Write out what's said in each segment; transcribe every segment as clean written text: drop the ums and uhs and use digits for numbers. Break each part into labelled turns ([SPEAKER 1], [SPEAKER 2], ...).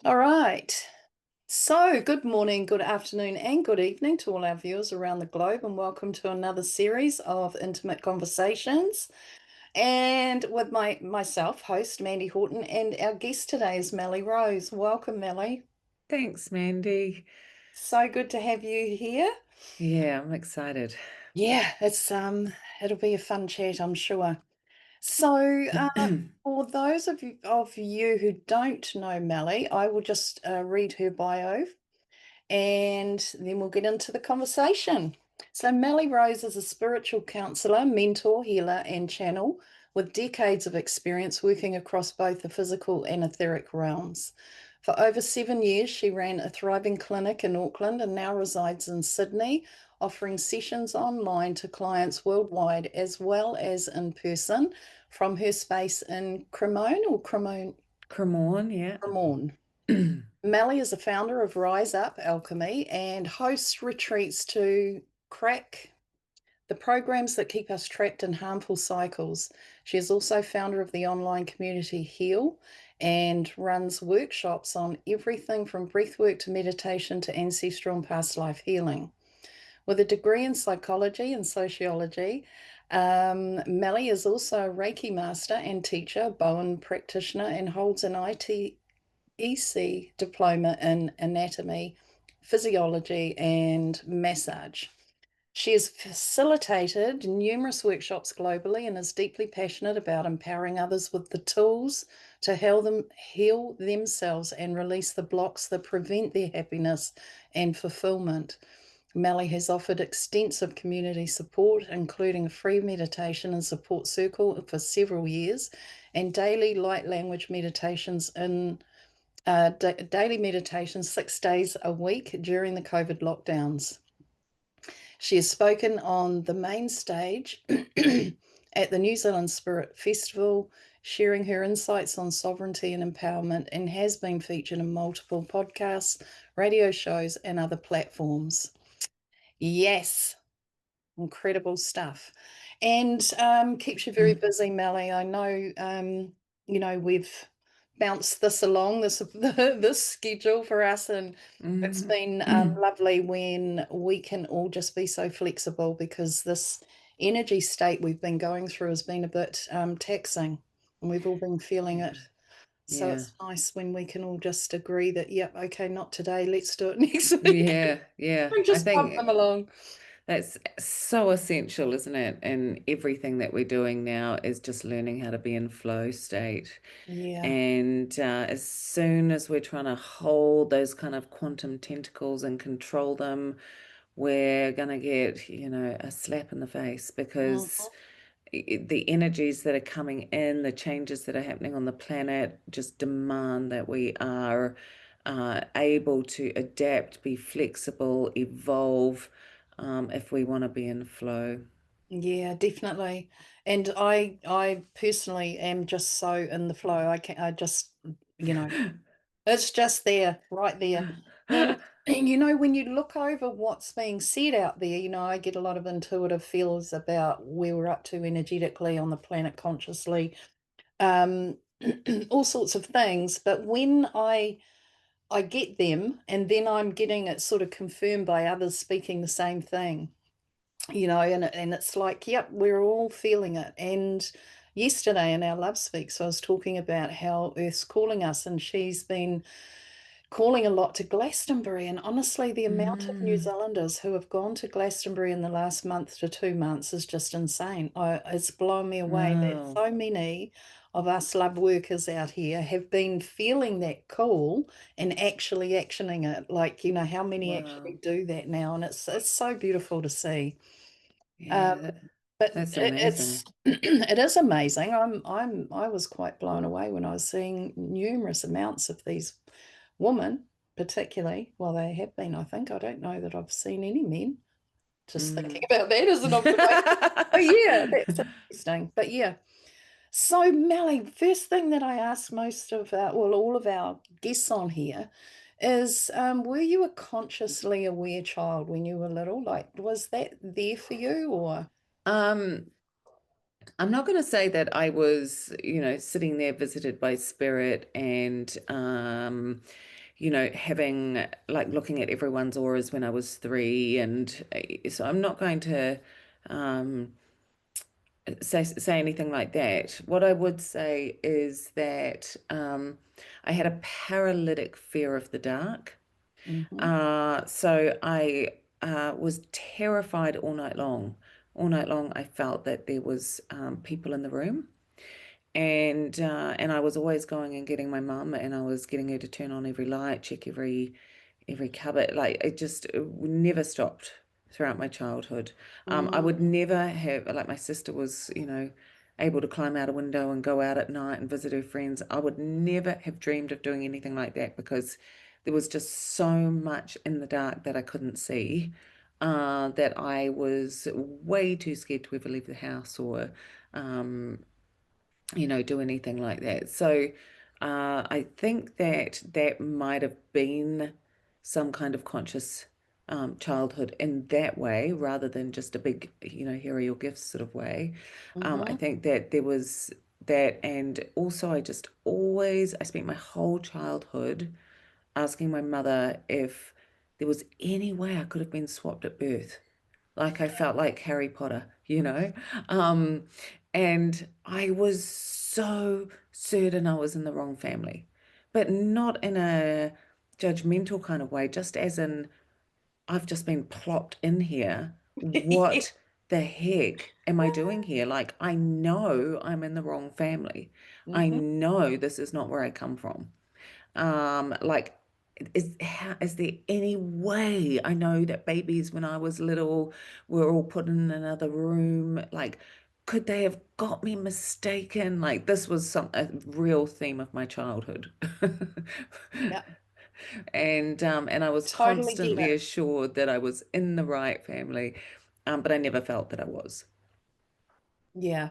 [SPEAKER 1] All right. So, good morning, good afternoon, and good evening to all our viewers around the globe, and welcome to another series of intimate conversations. And with myself, host Mandy Horton, and our guest today is Melly Rose. Welcome, Melly.
[SPEAKER 2] Thanks, Mandy.
[SPEAKER 1] So good to have you here.
[SPEAKER 2] Yeah, I'm excited.
[SPEAKER 1] Yeah, it'll be a fun chat, I'm sure. So, for those of you who don't know Melly, I will just read her bio and then we'll get into the conversation. So, Melly Rose is a spiritual counselor, mentor, healer, and channel with decades of experience working across both the physical and etheric realms. For over 7 years, she ran a thriving clinic in Auckland and now resides in Sydney, offering sessions online to clients worldwide as well as in person from her space in
[SPEAKER 2] Cremorne, yeah.
[SPEAKER 1] Cremorne. Melly is the founder of Rise Up Alchemy and hosts retreats to crack the programs that keep us trapped in harmful cycles. She is also founder of the online community Heal and runs workshops on everything from breathwork to meditation to ancestral and past life healing. With a degree in psychology and sociology, Melly is also a Reiki Master and teacher, Bowen practitioner, and holds an ITEC Diploma in anatomy, physiology, and massage. She has facilitated numerous workshops globally and is deeply passionate about empowering others with the tools to heal themselves and release the blocks that prevent their happiness and fulfillment. Melly has offered extensive community support, including a free meditation and support circle for several years, and daily light language meditations in daily meditation 6 days a week during the COVID lockdowns. She has spoken on the main stage at the New Zealand Spirit Festival, sharing her insights on sovereignty and empowerment, and has been featured in multiple podcasts, radio shows, and other platforms. Yes, incredible stuff. And keeps you very busy, Melly. I know, we've bounced this along, this schedule for us, and it's
[SPEAKER 2] Mhm.
[SPEAKER 1] been lovely when we can all just be so flexible because this energy state we've been going through has been a bit taxing, and we've all been feeling
[SPEAKER 2] Yeah,
[SPEAKER 1] it. So
[SPEAKER 2] yeah,
[SPEAKER 1] it's nice when we can all just agree that, yep, okay, not today, let's do it next week.
[SPEAKER 2] yeah, yeah.
[SPEAKER 1] And
[SPEAKER 2] I
[SPEAKER 1] just bump them
[SPEAKER 2] think
[SPEAKER 1] along.
[SPEAKER 2] that's so essential, isn't it? And everything that we're doing now is just learning how to be in flow state.
[SPEAKER 1] Yeah.
[SPEAKER 2] And as soon as we're trying to hold those kind of quantum tentacles and control them, we're going to get, a slap in the face because
[SPEAKER 1] Mhm.
[SPEAKER 2] the energies that are coming in, the changes that are happening on the planet just demand that we are able to adapt, be flexible, evolve, if we want to be in flow.
[SPEAKER 1] Yeah, definitely. And I personally am just so in the flow. I just, you know, it's just there, right there. And when you look over what's being said out there, I get a lot of intuitive feels about where we're up to energetically on the planet consciously, um, all sorts of things. But when I get them and then I'm getting it sort of confirmed by others speaking the same thing, and it's like, yep, we're all feeling it. And yesterday in our Love Speaks, I was talking about how Earth's calling us, and she's been calling a lot to Glastonbury. And honestly, the amount of New
[SPEAKER 2] Mm,
[SPEAKER 1] Zealanders who have gone to Glastonbury in the last month to 2 months is just insane. It's blown me away that
[SPEAKER 2] wow.
[SPEAKER 1] so many of us love workers out here have been feeling that call and actually actioning it. Like, how many actually
[SPEAKER 2] Wow.
[SPEAKER 1] do that now? And it's so beautiful to see.
[SPEAKER 2] Yeah,
[SPEAKER 1] Um, but
[SPEAKER 2] that's
[SPEAKER 1] it's
[SPEAKER 2] amazing.
[SPEAKER 1] it is amazing. I was quite blown away when I was seeing numerous amounts of these women, particularly. Well, they have been, I think. I don't know that I've seen any men. Just thinking
[SPEAKER 2] Mm.
[SPEAKER 1] about that as an observation. Oh yeah, that's interesting. But yeah. So Melly, first thing that I ask most of all of our guests on here is, were you a consciously aware child when you were little? Like, was that there for you or?
[SPEAKER 2] Um, I'm not going to say that I was, sitting there visited by spirit and having like looking at everyone's auras when I was 3, and so I'm not going to um, say anything like that. What I would say is that I had a paralytic fear of the dark.
[SPEAKER 1] Mm-hmm.
[SPEAKER 2] So I was terrified all night long. All night long, I felt that there was people in the room, and I was always going and getting my mum, and I was getting her to turn on every light, check every cupboard. Like it never stopped throughout my childhood. I
[SPEAKER 1] Mm,
[SPEAKER 2] would never have, like, my sister was, able to climb out a window and go out at night and visit her friends. I would never have dreamed of doing anything like that because there was just so much in the dark that I couldn't see, that I was way too scared to ever leave the house or um, do anything like that. So I think that that might have been some kind of conscious childhood in that way, rather than just a big, here are your gifts sort of way. I
[SPEAKER 1] mm-hmm.
[SPEAKER 2] think that there was that, and also I spent my whole childhood asking my mother if there was any way I could have been swapped at birth. Like I felt like Harry Potter. Um, and I was so certain I was in the wrong family, but not in a judgmental kind of way, just as in I've just been plopped in here. What the heck am I doing here? Like, I know I'm in the wrong family. I
[SPEAKER 1] Mm-hmm.
[SPEAKER 2] know this is not where I come from. Like, is there any way? I know that babies when I was little were all put in another room. Like, could they have got me mistaken? Like, this was a real theme of my childhood.
[SPEAKER 1] Yeah,
[SPEAKER 2] And I was
[SPEAKER 1] totally get
[SPEAKER 2] constantly
[SPEAKER 1] it.
[SPEAKER 2] assured that I was in the right family, but I never felt that I was.
[SPEAKER 1] Yeah.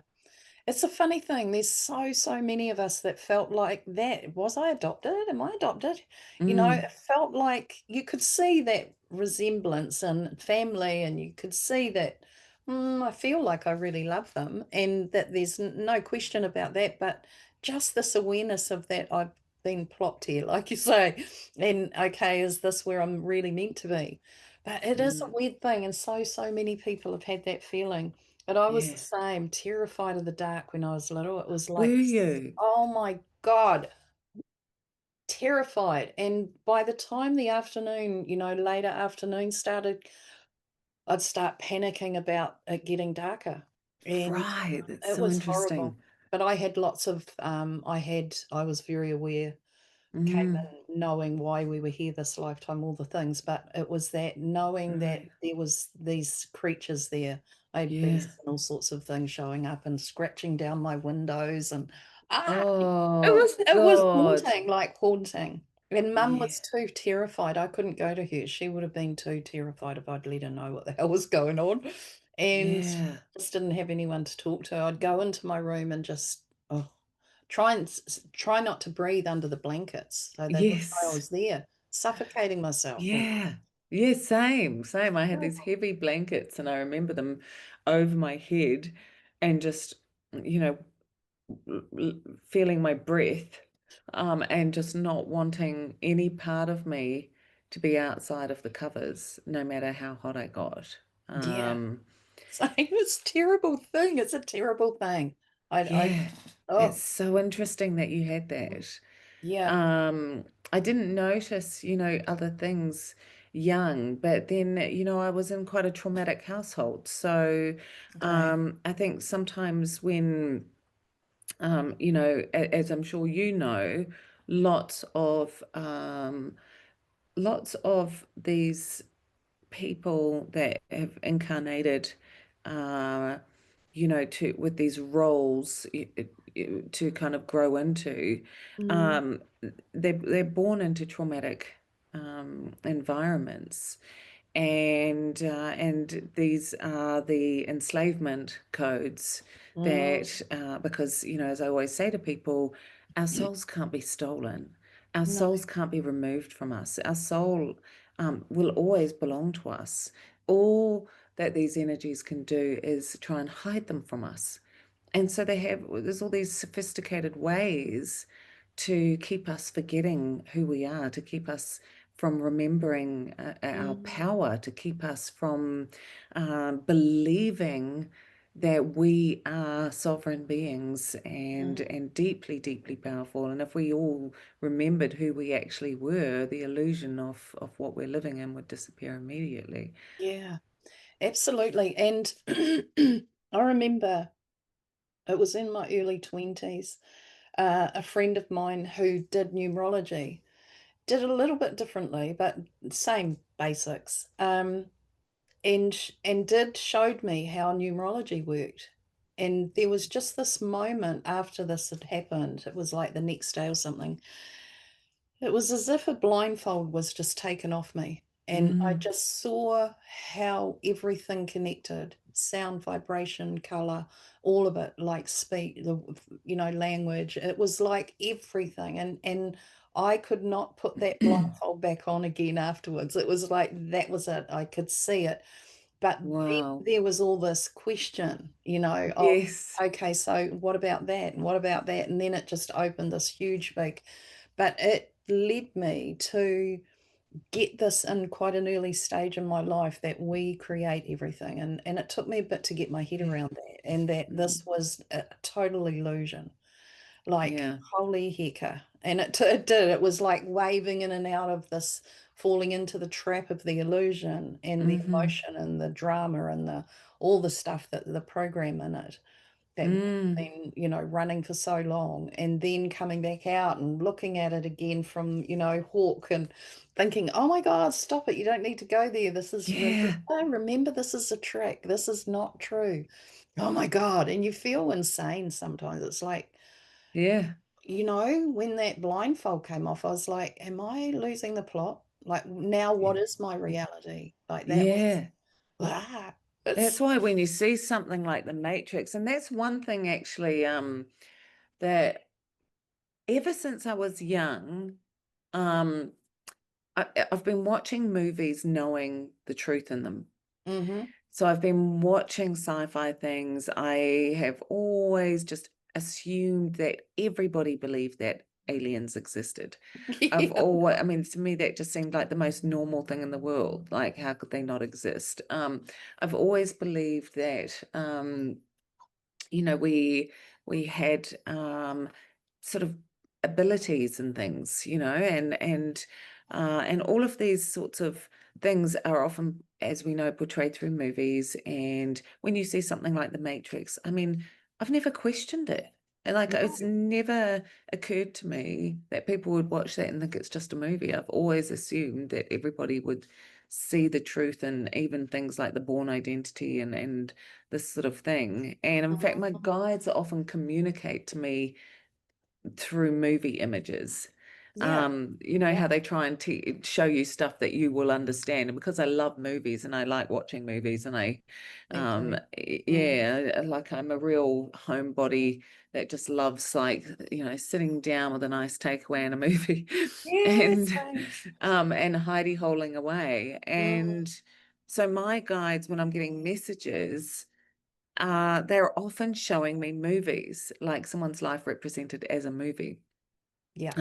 [SPEAKER 1] It's a funny thing. There's so many of us that felt like that. Was I adopted? Am I adopted?
[SPEAKER 2] Mm,
[SPEAKER 1] It felt like you could see that resemblance and family, and you could see that I feel like I really love them, and that there's no question about that. But just this awareness of that I've been plopped here, like you say, and okay, is this where I'm really meant to be? But it is a
[SPEAKER 2] mm,
[SPEAKER 1] weird thing, and so many people have had that feeling. But I was the
[SPEAKER 2] yeah.
[SPEAKER 1] same, terrified of the dark when I was little. It was
[SPEAKER 2] Were
[SPEAKER 1] like,
[SPEAKER 2] you?
[SPEAKER 1] oh my God, terrified. And by the time the afternoon, later afternoon started, I'd start panicking about it getting darker. And
[SPEAKER 2] Right. That's
[SPEAKER 1] it
[SPEAKER 2] so
[SPEAKER 1] was horrible.
[SPEAKER 2] interesting.
[SPEAKER 1] But I had lots of, I was very aware, came
[SPEAKER 2] Mm,
[SPEAKER 1] in knowing why we were here this lifetime, all the things, but it was that knowing that
[SPEAKER 2] right.
[SPEAKER 1] there was these creatures there. I'd been
[SPEAKER 2] Yeah.
[SPEAKER 1] seeing all sorts of things showing up and scratching down my windows and it
[SPEAKER 2] Oh
[SPEAKER 1] was it was
[SPEAKER 2] God.
[SPEAKER 1] haunting, like haunting. And Mum
[SPEAKER 2] Yeah.
[SPEAKER 1] was too terrified. I couldn't go to her. She would have been too terrified if I'd let her know what the hell was going on. And
[SPEAKER 2] Yeah.
[SPEAKER 1] just didn't have anyone to talk to. I'd go into my room and just try not to breathe under the blankets so they wouldn't know I
[SPEAKER 2] Yes.
[SPEAKER 1] was there, suffocating myself. And
[SPEAKER 2] Yeah. Yeah, same, same. I had these
[SPEAKER 1] terrible.
[SPEAKER 2] heavy blankets and I remember them over my head and just, you know, feeling my breath, and just not wanting any part of me to be outside of the covers, no matter how hot I got.
[SPEAKER 1] Yeah.
[SPEAKER 2] Um,
[SPEAKER 1] So it's a terrible thing. It's a terrible thing. I
[SPEAKER 2] yeah, it's
[SPEAKER 1] oh
[SPEAKER 2] so interesting that you had that.
[SPEAKER 1] yeah.
[SPEAKER 2] Um, I didn't notice, other things young, but then, I was in quite a traumatic household. So,
[SPEAKER 1] Okay.
[SPEAKER 2] I think sometimes when, as I'm sure you know, lots of, lots of these people that have incarnated, uh, to with these roles to kind of grow into,
[SPEAKER 1] Mm,
[SPEAKER 2] um, they're born into traumatic environments, and these are the enslavement codes
[SPEAKER 1] mm,
[SPEAKER 2] that, because, as I always say to people, our souls can't be stolen. Our
[SPEAKER 1] no.
[SPEAKER 2] souls can't be removed from us. Our soul will always belong to us. All that these energies can do is try and hide them from us. And so there's all these sophisticated ways to keep us forgetting who we are, to keep us from remembering our
[SPEAKER 1] Mm.
[SPEAKER 2] power, to keep us from believing that we are sovereign beings
[SPEAKER 1] Mm.
[SPEAKER 2] and deeply, deeply powerful. And if we all remembered who we actually were, the illusion of what we're living in would disappear immediately.
[SPEAKER 1] Yeah, absolutely. And I remember it was in my early 20s, a friend of mine who did numerology did it a little bit differently, but same basics. And did showed me how numerology worked. And there was just this moment after this had happened. It was like the next day or something. It was as if a blindfold was just taken off me. And I
[SPEAKER 2] Mm.
[SPEAKER 1] just saw how everything connected, sound, vibration, color, all of it, like speech, language. It was like everything. And I could not put that blindfold back on again afterwards. It was like that was it. I could see it. But then
[SPEAKER 2] Wow.
[SPEAKER 1] there was all this question, of,
[SPEAKER 2] Yes.
[SPEAKER 1] okay, so what about that? And what about that? And then it just opened this huge big, but it led me to get this in quite an early stage in my life that we create everything. And it took me a bit to get my head
[SPEAKER 2] Yeah.
[SPEAKER 1] around that and that this was a total illusion. Like,
[SPEAKER 2] Yeah.
[SPEAKER 1] holy hecker. And it did. It was like waving in and out of this, falling into the trap of the illusion and the
[SPEAKER 2] Mm-hmm.
[SPEAKER 1] emotion and the drama and the all the stuff that the program in it that we've
[SPEAKER 2] Mm.
[SPEAKER 1] been, running for so long, and then coming back out and looking at it again from, Hawk and thinking, oh my God, stop it. You don't need to go there. This is,
[SPEAKER 2] Yeah.
[SPEAKER 1] remember, this is a trick. This is not true. Oh my God. And you feel insane sometimes. It's like,
[SPEAKER 2] Yeah.
[SPEAKER 1] when that blindfold came off, I was like, am I losing the plot? Like, now what
[SPEAKER 2] Yeah.
[SPEAKER 1] is my reality? Like, that was,
[SPEAKER 2] Yeah. That's
[SPEAKER 1] it's,
[SPEAKER 2] why when you see something like The Matrix, and that's one thing actually, that ever since I was young, um, I've been watching movies knowing the truth in them.
[SPEAKER 1] mm-hmm.
[SPEAKER 2] So I've been watching sci-fi things. I have always just assumed that everybody believed that aliens existed.
[SPEAKER 1] Yeah.
[SPEAKER 2] I mean, to me, that just seemed like the most normal thing in the world. Like, how could they not exist? I've always believed that, we had sort of abilities and things, and all of these sorts of things are often, as we know, portrayed through movies. And when you see something like The Matrix, I mean, I've never questioned it. And like, it's never occurred to me that people would watch that and think it's just a movie. I've always assumed that everybody would see the truth in even things like the born identity and this sort of thing. And in fact, my
[SPEAKER 1] Mhm.
[SPEAKER 2] guides often communicate to me through movie images.
[SPEAKER 1] Yeah.
[SPEAKER 2] How
[SPEAKER 1] Yeah.
[SPEAKER 2] they try and show you stuff that you will understand. And because I love movies and I like watching movies, and
[SPEAKER 1] Me too. Mm.
[SPEAKER 2] yeah, like I'm a real homebody that just loves, like, sitting down with a nice takeaway in a movie
[SPEAKER 1] Yeah,
[SPEAKER 2] and
[SPEAKER 1] same.
[SPEAKER 2] hidey holing away.
[SPEAKER 1] Mm.
[SPEAKER 2] And so my guides, when I'm getting messages, they're often showing me movies, like someone's life represented as a movie.
[SPEAKER 1] Yeah.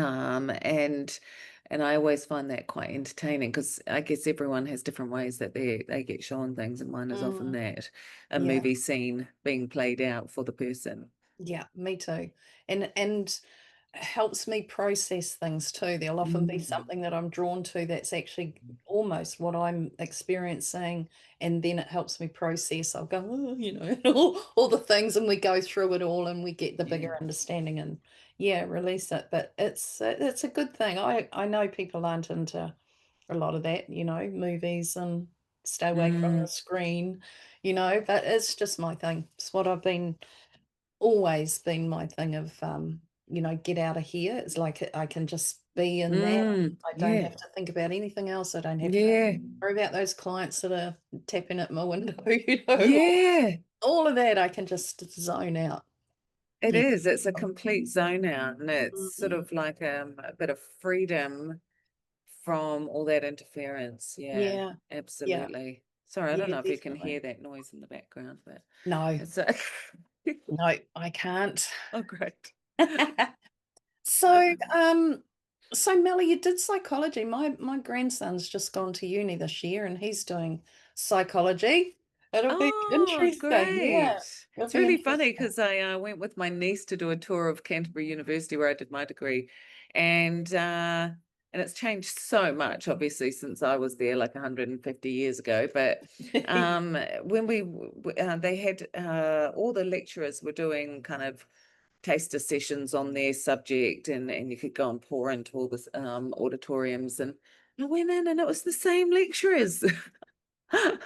[SPEAKER 2] And I always find that quite entertaining, because I guess everyone has different ways that they get shown things, and mine is often
[SPEAKER 1] Mm.
[SPEAKER 2] that a
[SPEAKER 1] Yeah.
[SPEAKER 2] movie scene being played out for the person.
[SPEAKER 1] Yeah, me too. And helps me process things too. There'll often be
[SPEAKER 2] Mm.
[SPEAKER 1] something that I'm drawn to that's actually almost what I'm experiencing, and then it helps me process. I'll go, oh, all the things, and we go through it all, and we get the
[SPEAKER 2] Yeah.
[SPEAKER 1] bigger understanding, and yeah, release it. But it's a good thing. I know people aren't into a lot of that, movies and stay away from the
[SPEAKER 2] Mm.
[SPEAKER 1] screen, but it's just my thing. It's what I've been always been my thing of, get out of here. It's like I can just be in that.
[SPEAKER 2] Mm.
[SPEAKER 1] I don't
[SPEAKER 2] Yeah.
[SPEAKER 1] have to think about anything else. I don't have to
[SPEAKER 2] Yeah.
[SPEAKER 1] worry about those clients that are tapping at my window,
[SPEAKER 2] Yeah.
[SPEAKER 1] all of that. I can just zone out.
[SPEAKER 2] It
[SPEAKER 1] Yeah.
[SPEAKER 2] is. It's a complete zone out, and it's sort
[SPEAKER 1] Mhm.
[SPEAKER 2] of like a bit of freedom from all that interference. Yeah,
[SPEAKER 1] Yeah. Yeah.
[SPEAKER 2] absolutely. Sorry, I don't
[SPEAKER 1] Yeah,
[SPEAKER 2] know if you can
[SPEAKER 1] definitely.
[SPEAKER 2] hear that noise in the background, but
[SPEAKER 1] No,
[SPEAKER 2] it's
[SPEAKER 1] no, I can't.
[SPEAKER 2] oh, great.
[SPEAKER 1] So, so Melly, you did psychology. My grandson's just gone to uni this year, and he's doing psychology. It'll be
[SPEAKER 2] Oh,
[SPEAKER 1] interesting.
[SPEAKER 2] great.
[SPEAKER 1] Yeah, it'll
[SPEAKER 2] It's
[SPEAKER 1] be
[SPEAKER 2] really funny
[SPEAKER 1] interesting.
[SPEAKER 2] because I went with my niece to do a tour of Canterbury University where I did my degree. And it's changed so much, obviously, since I was there like 150 years ago. But when they had all the lecturers were doing kind of taster sessions on their subject, and you could go and pour into all the auditoriums. And I went in and it was the same lecturers.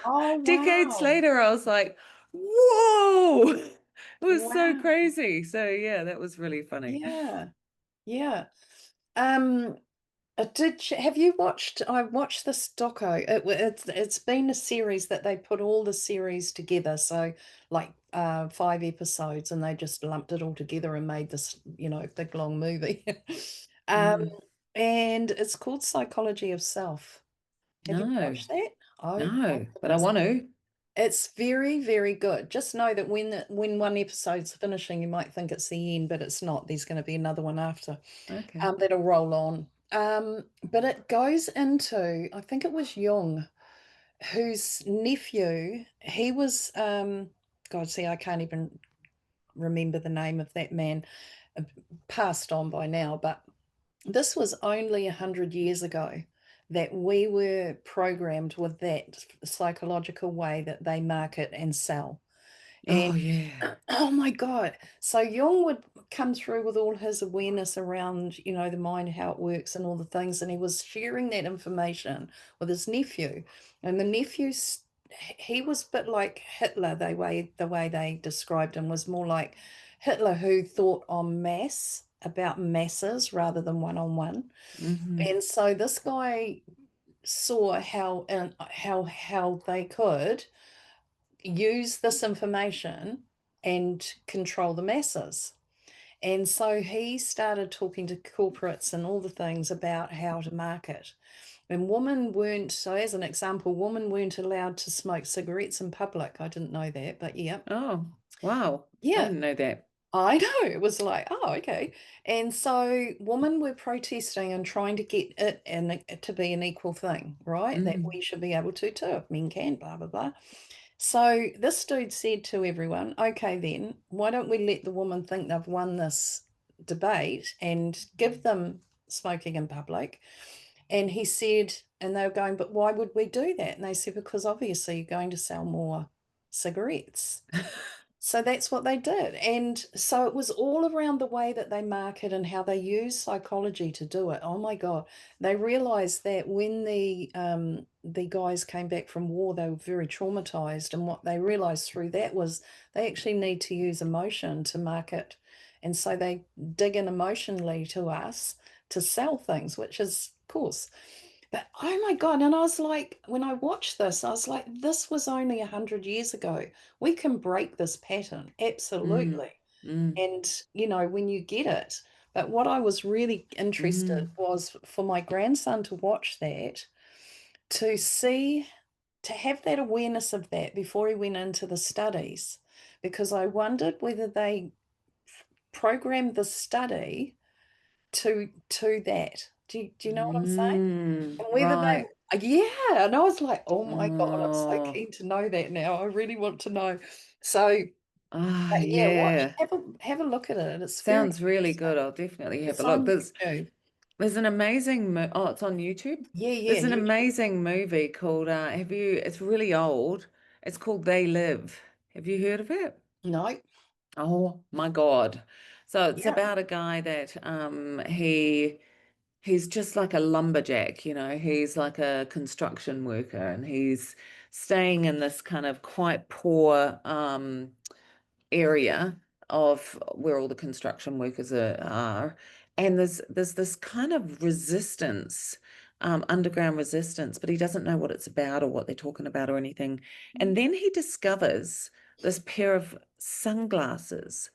[SPEAKER 1] Oh
[SPEAKER 2] Decades
[SPEAKER 1] wow,
[SPEAKER 2] later, I was like, whoa, it was so
[SPEAKER 1] wow,
[SPEAKER 2] crazy. So yeah, that was really funny.
[SPEAKER 1] yeah, yeah. Um, have you watched? I watched this doco. It's been a series that they put all the series together. So like 5 episodes, and they just lumped it all together and made this, big long movie. Um,
[SPEAKER 2] Mm.
[SPEAKER 1] and it's called Psychology of Self. Have you
[SPEAKER 2] No,
[SPEAKER 1] watched that? Oh my
[SPEAKER 2] no, but I
[SPEAKER 1] goodness.
[SPEAKER 2] want to.
[SPEAKER 1] It's very, very good. Just know that when one episode's finishing, you might think it's the end, but it's not. There's going to be another one after
[SPEAKER 2] Okay.
[SPEAKER 1] that'll roll on. But it goes into, I think it was Jung, whose nephew, he was, God, see, I can't even remember the name of that man, uh, passed on by now, but this was only 100 years ago that we were programmed with that psychological way that they market and sell. And
[SPEAKER 2] Oh yeah.
[SPEAKER 1] oh my God. So Jung would come through with all his awareness around, the mind, how it works and all the things. And he was sharing that information with his nephew. And the nephew's he was a bit like Hitler, the way they described him was more like Hitler who thought en masse about masses rather than one-on-one.
[SPEAKER 2] Mm-hmm.
[SPEAKER 1] And so this guy saw how they could use this information and control the masses. And so he started talking to corporates and all the things about how to market. And women weren't, so as an example, women weren't allowed to smoke cigarettes in public. I didn't know that, but yeah.
[SPEAKER 2] Oh, wow. I
[SPEAKER 1] Yeah,
[SPEAKER 2] didn't know that.
[SPEAKER 1] I know. It was like, oh, okay. And so women were protesting and trying to get it and to be an equal thing, right? That
[SPEAKER 2] Mm-hmm.
[SPEAKER 1] we should be able to too, if men can, blah, blah, blah. So this dude said to everyone, okay, then, why don't we let the woman think they've won this debate and give them smoking in public? And he said, and they were going, but why would we do that? And they said, because obviously you're going to sell more cigarettes. So that's what they did. And so it was all around the way that they market and how they use psychology to do it. Oh my God. They realized that when the guys came back from war, they were very traumatized. And what they realized through that was they actually need to use emotion to market. And so they dig in emotionally to us to sell things, which is, of course. But oh my God. And I was like, when I watched this, I was like, this was only 100 years ago. We can break this pattern.
[SPEAKER 2] Mm.
[SPEAKER 1] Absolutely.
[SPEAKER 2] Mm.
[SPEAKER 1] And, when you get it. But what I was really interested
[SPEAKER 2] Mm.
[SPEAKER 1] was for my grandson to watch that, to see, to have that awareness of that before he went into the studies, because I wondered whether they programmed the study to that. Do you know what I'm saying? And whether
[SPEAKER 2] Right.
[SPEAKER 1] they, yeah, and I was like, oh my God, I'm so
[SPEAKER 2] Oh,
[SPEAKER 1] keen to know that now. I really want to know. So,
[SPEAKER 2] ah,
[SPEAKER 1] yeah,
[SPEAKER 2] yeah.
[SPEAKER 1] have a look at it. It's very
[SPEAKER 2] Sounds really
[SPEAKER 1] interesting.
[SPEAKER 2] good. I'll definitely have a
[SPEAKER 1] It's
[SPEAKER 2] look.
[SPEAKER 1] on
[SPEAKER 2] There's
[SPEAKER 1] YouTube.
[SPEAKER 2] there's an amazing oh, it's on YouTube.
[SPEAKER 1] Yeah, yeah,
[SPEAKER 2] There's an
[SPEAKER 1] YouTube.
[SPEAKER 2] amazing movie called it's really old. It's called They Live. Have you heard of it?
[SPEAKER 1] No,
[SPEAKER 2] Oh my God. So it's
[SPEAKER 1] yeah.
[SPEAKER 2] about a guy that he's just like a lumberjack, he's like a construction worker, and he's staying in this kind of quite poor area of where all the construction workers are. And there's this kind of resistance, underground resistance, but he doesn't know what it's about or what they're talking about or anything. And then he discovers this pair of sunglasses.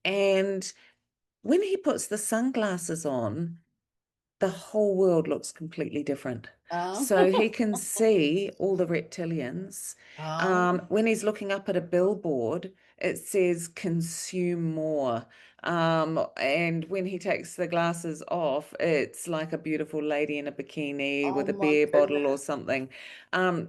[SPEAKER 2] And when he puts the sunglasses on, the whole world looks completely different.
[SPEAKER 1] Oh.
[SPEAKER 2] So he can see all the reptilians.
[SPEAKER 1] Oh.
[SPEAKER 2] When he's looking up at a billboard, it says consume more. And when he takes the glasses off, it's like a beautiful lady in a bikini
[SPEAKER 1] Oh
[SPEAKER 2] with a
[SPEAKER 1] my
[SPEAKER 2] beer bottle or
[SPEAKER 1] goodness.
[SPEAKER 2] something.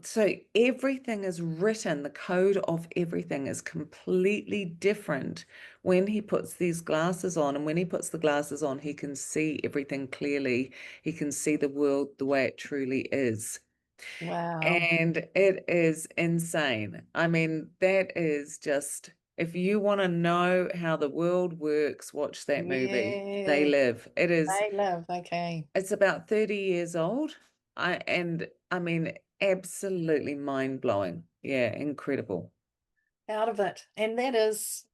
[SPEAKER 2] So everything is written, the code of everything is completely different when he puts these glasses on. And when he puts the glasses on, he can see everything clearly. He can see the world the way it truly is.
[SPEAKER 1] Wow.
[SPEAKER 2] And it is insane. I mean, that is just, if you want to know how the world works, watch that movie. They
[SPEAKER 1] Yeah.
[SPEAKER 2] Live.
[SPEAKER 1] They live. Okay.
[SPEAKER 2] It's about 30 years old. I mean, absolutely mind-blowing. Yeah, incredible.
[SPEAKER 1] Out of it. And that is,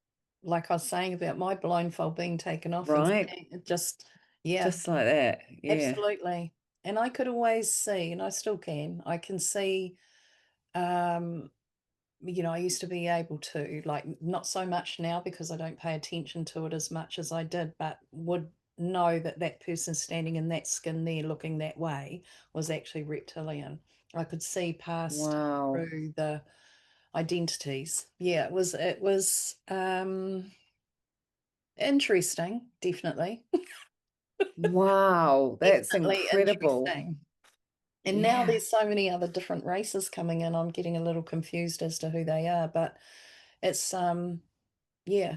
[SPEAKER 1] like I was saying about my blindfold being taken off and
[SPEAKER 2] Right?
[SPEAKER 1] seeing it just, yeah,
[SPEAKER 2] Just like that. Yeah.
[SPEAKER 1] absolutely. And I could always see, and I still can, I can see, um, I used to be able to, like, not so much now because I don't pay attention to it as much as I did, but would know that that person standing in that skin there looking that way was actually reptilian. I could see past
[SPEAKER 2] Wow.
[SPEAKER 1] through the identities. Yeah, it was interesting, definitely.
[SPEAKER 2] Wow. That's
[SPEAKER 1] Definitely
[SPEAKER 2] incredible.
[SPEAKER 1] interesting. And now
[SPEAKER 2] Yeah.
[SPEAKER 1] there's so many other different races coming in. I'm getting a little confused as to who they are, but it's yeah,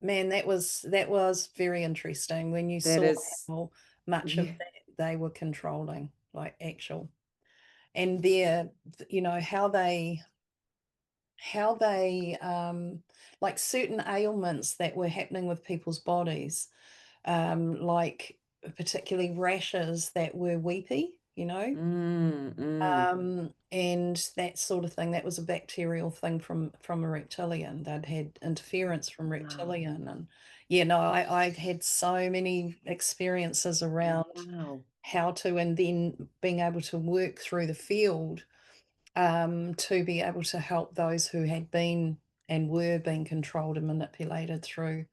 [SPEAKER 1] man, that was very interesting when you
[SPEAKER 2] That
[SPEAKER 1] saw
[SPEAKER 2] is,
[SPEAKER 1] how much of
[SPEAKER 2] yeah.
[SPEAKER 1] that they were controlling, like actual. And their, how they like certain ailments that were happening with people's bodies, like particularly rashes that were weepy.
[SPEAKER 2] Mm, mm.
[SPEAKER 1] And that sort of thing. That was a bacterial thing from a reptilian. They'd had interference from
[SPEAKER 2] Wow.
[SPEAKER 1] reptilian, and yeah, no, I had so many experiences around
[SPEAKER 2] Wow.
[SPEAKER 1] how to, and then being able to work through the field, to be able to help those who had been and were being controlled and manipulated through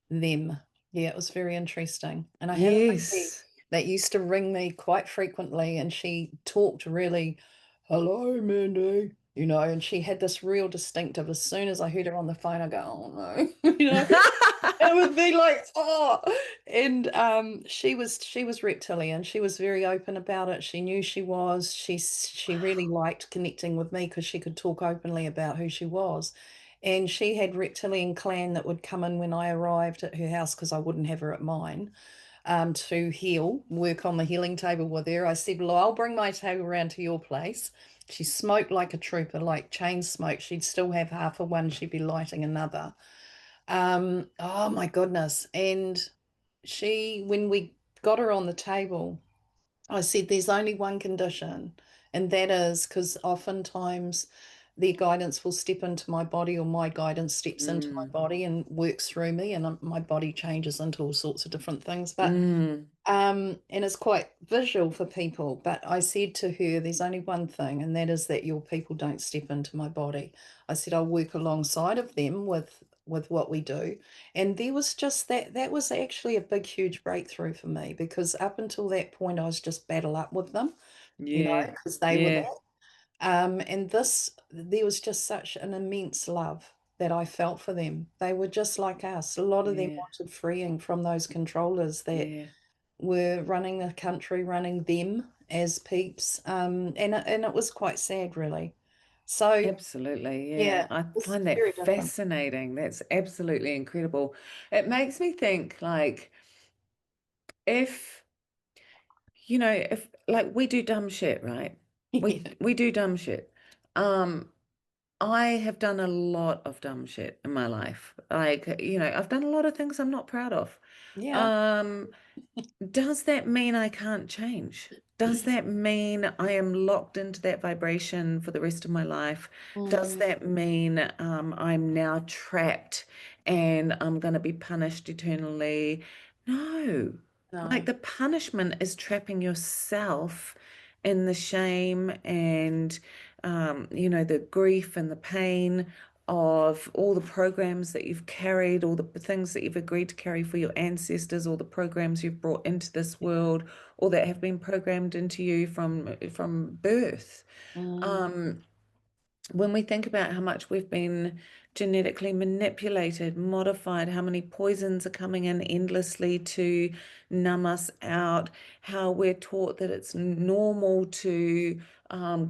[SPEAKER 1] them. Yeah, it was very interesting. And I had a lady
[SPEAKER 2] Yes.
[SPEAKER 1] that used to ring me quite frequently, and she talked really, hello, Mandy, and she had this real distinctive. As soon as I heard her on the phone, I go, oh no, it would be like, oh. And she was reptilian. She was very open about it. She knew she was. She really liked connecting with me because she could talk openly about who she was. And she had reptilian clan that would come in when I arrived at her house because I wouldn't have her at mine, to heal, work on the healing table with her. I said, well, I'll bring my table around to your place. She smoked like a trooper, like chain smoke. She'd still have half a one, she'd be lighting another. Oh my goodness. And when we got her on the table, I said, there's only one condition, and that is because oftentimes their guidance will step into my body, or my guidance steps into my
[SPEAKER 2] Mm,
[SPEAKER 1] body and works through me, and my body changes into all sorts of different things. But
[SPEAKER 2] mm.
[SPEAKER 1] and it's quite visual for people. But I said to her, there's only one thing, and that is that your people don't step into my body. I said, I'll work alongside of them with what we do. And there was just that was actually a big, huge breakthrough for me, because up until that point, I was just battle up with them,
[SPEAKER 2] Yeah.
[SPEAKER 1] because they were
[SPEAKER 2] Yeah.
[SPEAKER 1] there. And there was just such an immense love that I felt for them. They were just like us. A lot of them
[SPEAKER 2] Yeah.
[SPEAKER 1] wanted freeing from those controllers that
[SPEAKER 2] Yeah.
[SPEAKER 1] were running the country, running them as peeps. And it was quite sad, really. So
[SPEAKER 2] Absolutely. Yeah.
[SPEAKER 1] yeah,
[SPEAKER 2] I
[SPEAKER 1] it's
[SPEAKER 2] find that
[SPEAKER 1] very different.
[SPEAKER 2] fascinating. That's absolutely incredible. It makes me think like if, if like we do dumb shit, right? We
[SPEAKER 1] Yeah.
[SPEAKER 2] we do dumb shit. Um, I have done a lot of dumb shit in my life. Like, I've done a lot of things I'm not proud of.
[SPEAKER 1] Yeah.
[SPEAKER 2] Um, Does that mean I can't change? Does that mean I am locked into that vibration for the rest of my life? Does
[SPEAKER 1] Mm,
[SPEAKER 2] that mean I'm now trapped and I'm going to be punished eternally? No. Like
[SPEAKER 1] no.
[SPEAKER 2] the punishment is trapping yourself in the shame and, the grief and the pain of all the programs that you've carried, all the things that you've agreed to carry for your ancestors, all the programs you've brought into this world, or that have been programmed into you from birth.
[SPEAKER 1] Mm,
[SPEAKER 2] When we think about how much we've been genetically manipulated, modified, how many poisons are coming in endlessly to numb us out, how we're taught that it's normal to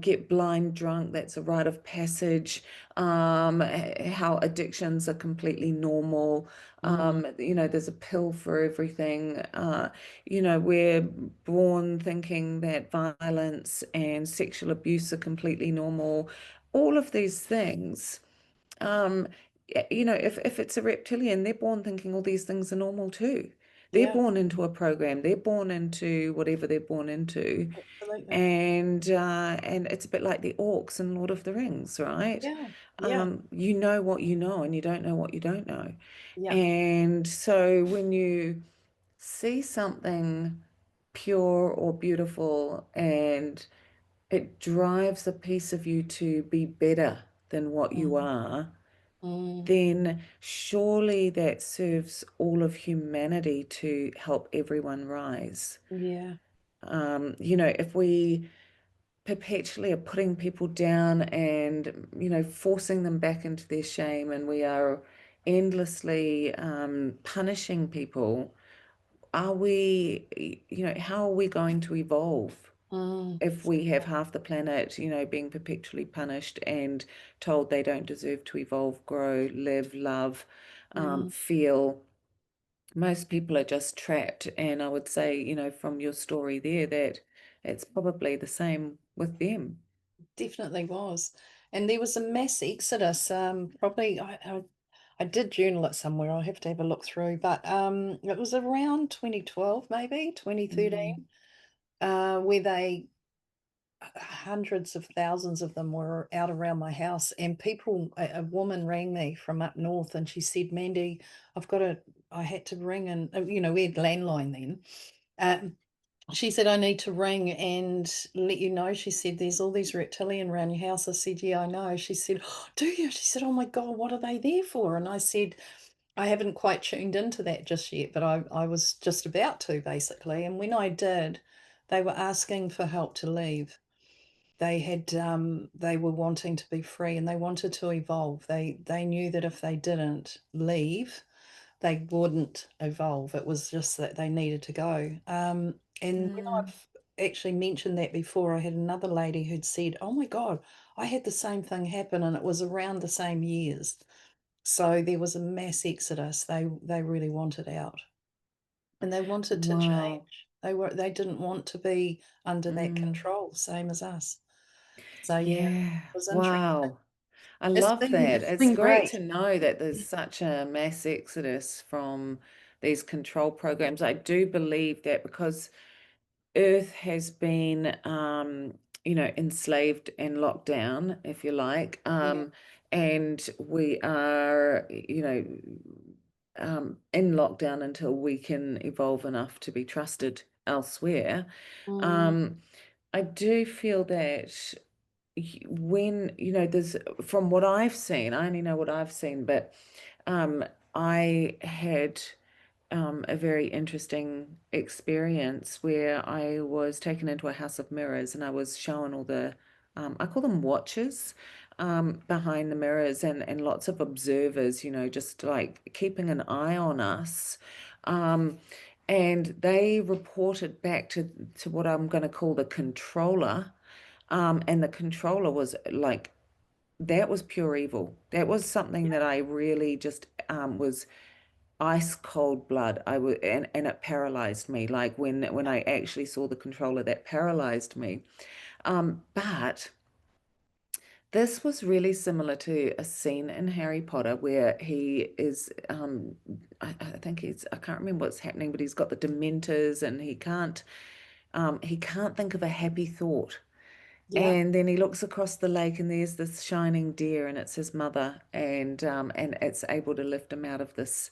[SPEAKER 2] get blind drunk, that's a rite of passage, how addictions are completely normal.
[SPEAKER 1] mm,
[SPEAKER 2] There's a pill for everything. We're born thinking that violence and sexual abuse are completely normal. All of these things, um, if it's a reptilian, they're born thinking all these things are normal too. They're
[SPEAKER 1] yeah,
[SPEAKER 2] born into a program. They're born into whatever they're born into,
[SPEAKER 1] absolutely.
[SPEAKER 2] and it's a bit like the orcs in Lord of the Rings, right?
[SPEAKER 1] Yeah, yeah,
[SPEAKER 2] You know what you know, and you don't know what you don't know.
[SPEAKER 1] yeah.
[SPEAKER 2] And so when you see something pure or beautiful and it drives a piece of you to be better than what you
[SPEAKER 1] Mm,
[SPEAKER 2] are,
[SPEAKER 1] mm,
[SPEAKER 2] then surely that serves all of humanity to help everyone rise.
[SPEAKER 1] yeah.
[SPEAKER 2] If we perpetually are putting people down and, forcing them back into their shame, and we are endlessly punishing people, how are we going to evolve?
[SPEAKER 1] Mm,
[SPEAKER 2] If we have half the planet, being perpetually punished and told they don't deserve to evolve, grow, live, love,
[SPEAKER 1] mm.
[SPEAKER 2] feel, most people are just trapped. And I would say, from your story there, that it's probably the same with them.
[SPEAKER 1] Definitely was. And there was a mass exodus. Probably I did journal it somewhere. I'll have to have a look through, but it was around 2012, maybe 2013,
[SPEAKER 2] Mm,
[SPEAKER 1] where they hundreds of thousands of them were out around my house, and a woman rang me from up north, and she said, Mandy, I had to ring, and we had landline then. Um, she said, I need to ring and let you know. She said, there's all these reptilian around your house. I said, yeah, I know. She said, "Oh, do you?" She said, oh my God, what are they there for? And I said, I haven't quite tuned into that just yet, but I was just about to, basically. And when I did, they were asking for help to leave. They were wanting to be free, and they wanted to evolve. They knew that if they didn't leave, they wouldn't evolve. It was just that they needed to go. And when
[SPEAKER 2] mm,
[SPEAKER 1] I've actually mentioned that before, I had another lady who'd said, oh my God, I had the same thing happen, and it was around the same years. So there was a mass exodus. They really wanted out, and they wanted to
[SPEAKER 2] wow.
[SPEAKER 1] change. They didn't want to be under that
[SPEAKER 2] Mm,
[SPEAKER 1] control, same as us. So yeah, it
[SPEAKER 2] yeah.
[SPEAKER 1] was interesting.
[SPEAKER 2] Wow. I love that.
[SPEAKER 1] It's
[SPEAKER 2] It's
[SPEAKER 1] been
[SPEAKER 2] great
[SPEAKER 1] great.
[SPEAKER 2] to know that there's such a mass exodus from these control programs. I do believe that because Earth has been, enslaved and locked down, if you like,
[SPEAKER 1] Yeah.
[SPEAKER 2] and we are, in lockdown until we can evolve enough to be trusted elsewhere.
[SPEAKER 1] Mm,
[SPEAKER 2] Um, I do feel that when there's from what I've seen, I only know what I've seen, but um I had a very interesting experience where I was taken into a house of mirrors, and I was shown all the I call them watchers behind the mirrors, and lots of observers, just like keeping an eye on us. um and they reported back to what I'm going to call the controller. And the controller was like, that was pure evil. That was something that I really just was ice cold blood. I would, and it paralyzed me. Like when I actually saw the controller, that paralyzed me. But this was really similar to a scene in Harry Potter where he is, I think I can't remember what's happening, but he's got the Dementors, and he can't think of a happy thought.
[SPEAKER 1] yeah.
[SPEAKER 2] And then he looks across the lake, and there's this shining deer, and it's his mother, and it's able to lift him out of this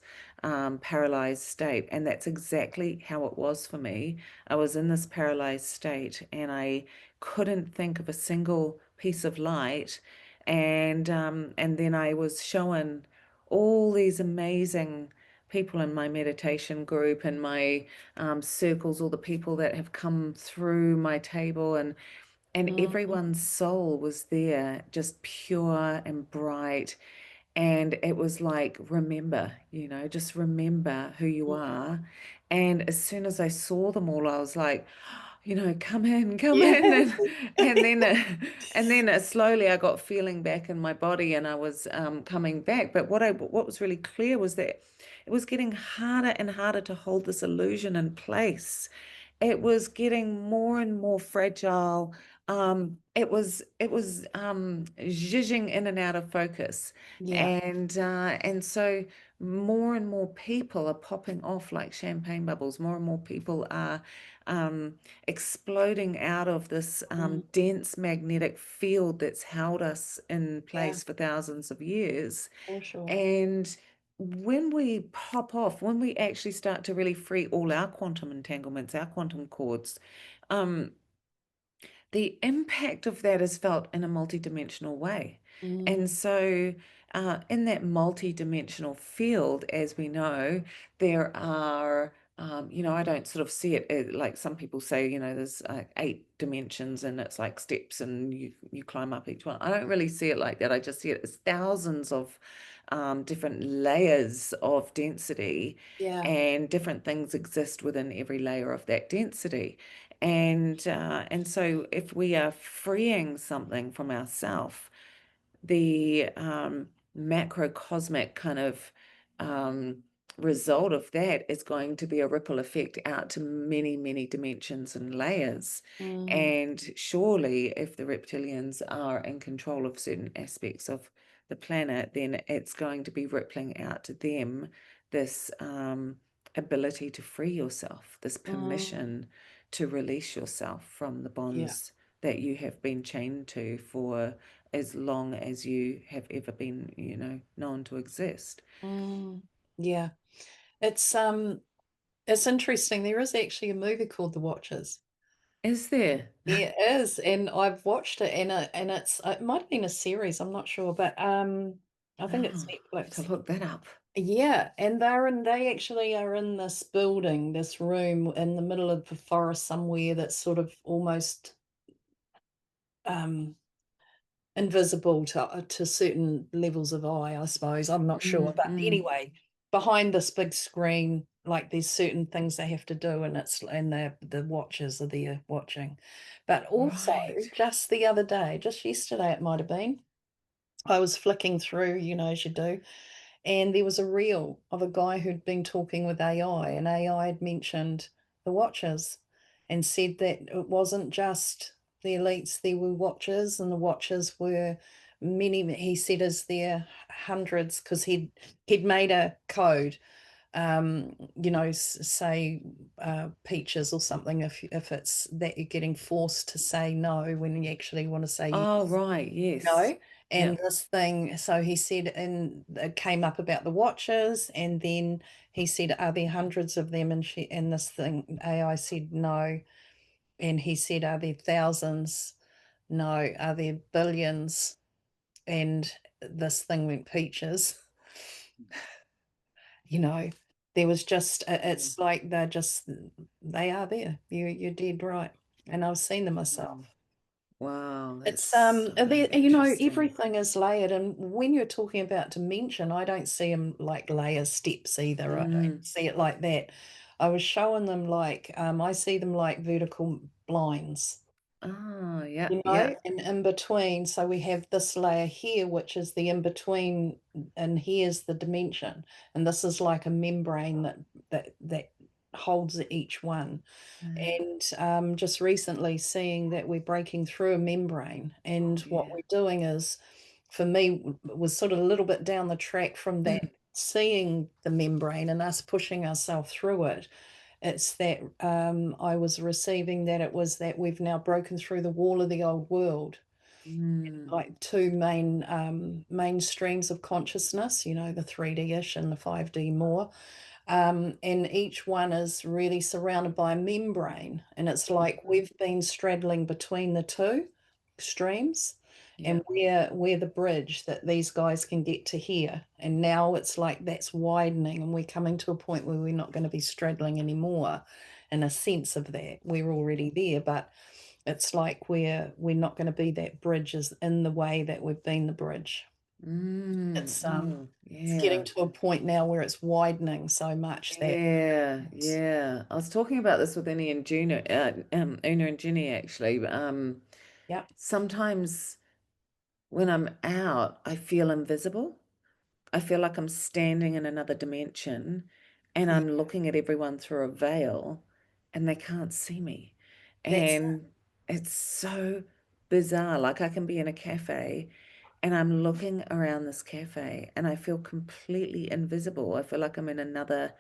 [SPEAKER 2] paralyzed state. And that's exactly how it was for me. I was in this paralyzed state, and I couldn't think of a single piece of light. And then I was shown all these amazing people in my meditation group and my circles, all the people that have come through my table, and
[SPEAKER 1] Mm,
[SPEAKER 2] everyone's soul was there, just pure and bright. And it was like, remember, just remember who you
[SPEAKER 1] mm.
[SPEAKER 2] are. And as soon as I saw them all, I was like, come in, come
[SPEAKER 1] Yeah.
[SPEAKER 2] in. And then slowly I got feeling back in my body, and I was coming back. But what was really clear was that it was getting harder and harder to hold this illusion in place. It was getting more and more fragile. It was zhizhing in and out of focus.
[SPEAKER 1] Yeah.
[SPEAKER 2] And so more and more people are popping off like champagne bubbles. More and more people are um, exploding out of this
[SPEAKER 1] Mm,
[SPEAKER 2] dense magnetic field that's held us in
[SPEAKER 1] yeah,
[SPEAKER 2] place for thousands of years.
[SPEAKER 1] for sure.
[SPEAKER 2] And when we pop off, when we actually start to really free all our quantum entanglements, our quantum cords, um, the impact of that is felt in a multidimensional way.
[SPEAKER 1] Mm,
[SPEAKER 2] And so, in that multidimensional field, as we know, there are, I don't sort of see it like some people say, there's 8 dimensions and it's like steps and you climb up each one. I don't really see it like that. I just see it as thousands of different layers of density,
[SPEAKER 1] yeah.
[SPEAKER 2] and different things exist within every layer of that density. And so if we are freeing something from ourself, the macrocosmic kind of um, result of that is going to be a ripple effect out to many, many dimensions and layers.
[SPEAKER 1] Mm,
[SPEAKER 2] And surely, if the reptilians are in control of certain aspects of the planet, then it's going to be rippling out to them this ability to free yourself, this
[SPEAKER 1] mm,
[SPEAKER 2] permission to release yourself from the
[SPEAKER 1] yeah.
[SPEAKER 2] bonds that you have been chained to for as long as you have ever been, known to exist.
[SPEAKER 1] Mm, yeah. It's interesting. There is actually a movie called The Watchers.
[SPEAKER 2] Is there?
[SPEAKER 1] There is, and I've watched it, and it might have been a series. I'm not sure, but I think it's
[SPEAKER 2] Oh, to
[SPEAKER 1] Netflix.
[SPEAKER 2] look that up.
[SPEAKER 1] Yeah, and they actually are in this building, this room in the middle of the forest somewhere that's sort of almost um invisible to certain levels of eye, I suppose. I'm not sure. But
[SPEAKER 2] Mm.
[SPEAKER 1] anyway, behind this big screen, like there's certain things they have to do, and the watchers are there watching. But also,
[SPEAKER 2] Right.
[SPEAKER 1] just the other day, just yesterday it might have been, I was flicking through, as you do, and there was a reel of a guy who'd been talking with AI, and AI had mentioned the watchers and said that it wasn't just the elites, there were watchers, and the watchers were many, he said, is there hundreds, because he'd made a code, say peaches or something, if it's that you're getting forced to say no when you actually want to say
[SPEAKER 2] Oh,
[SPEAKER 1] yes,
[SPEAKER 2] right. Yes.
[SPEAKER 1] no. And
[SPEAKER 2] Yep.
[SPEAKER 1] this thing, so he said, and it came up about the watches, and then he said, are there hundreds of them? And this thing, AI said no. And he said, are there thousands? No. Are there billions? And this thing went peaches. You know, there was just,
[SPEAKER 2] Mm.
[SPEAKER 1] it's like they are there. You're dead right. And I've seen them myself.
[SPEAKER 2] Mm. Wow, that's
[SPEAKER 1] It's
[SPEAKER 2] so interesting.
[SPEAKER 1] everything is layered, and when you're talking about dimension, I don't see them like layer steps either. I don't
[SPEAKER 2] Mm.
[SPEAKER 1] see it like that. I was showing them like I see them like vertical blinds,
[SPEAKER 2] Oh, yeah, yeah.
[SPEAKER 1] and in between. So we have this layer here, which is the in between, and here's the dimension, and this is like a membrane that holds each one.
[SPEAKER 2] Mm.
[SPEAKER 1] And just recently seeing that we're breaking through a membrane, and what
[SPEAKER 2] Yeah.
[SPEAKER 1] we're doing is, for me, was sort of a little bit down the track from that, seeing the membrane and us pushing ourselves through it. It's that I was receiving that it was that we've now broken through the wall of the old world,
[SPEAKER 2] Mm.
[SPEAKER 1] like two main streams of consciousness, the 3D-ish and the 5D more. And each one is really surrounded by a membrane. And it's like we've been straddling between the two streams.
[SPEAKER 2] Yeah.
[SPEAKER 1] and we're the bridge that these guys can get to here. And now it's like that's widening, and we're coming to a point where we're not going to be straddling anymore in a sense of that. We're already there, but it's like we're not going to be that bridge as in the way that we've been the bridge. It's
[SPEAKER 2] Oh,
[SPEAKER 1] it's getting
[SPEAKER 2] yeah.
[SPEAKER 1] to a point now where it's widening so much that
[SPEAKER 2] Yeah, yeah. I was talking about this with Una and Jenny actually.
[SPEAKER 1] yeah,
[SPEAKER 2] Sometimes when I'm out, I feel invisible. I feel like I'm standing in another dimension and
[SPEAKER 1] yeah,
[SPEAKER 2] I'm looking at everyone through a veil and they can't see me.
[SPEAKER 1] that's
[SPEAKER 2] And it's so bizarre. Like I can be in a cafe and I'm looking around this cafe and I feel completely invisible. I feel like I'm in another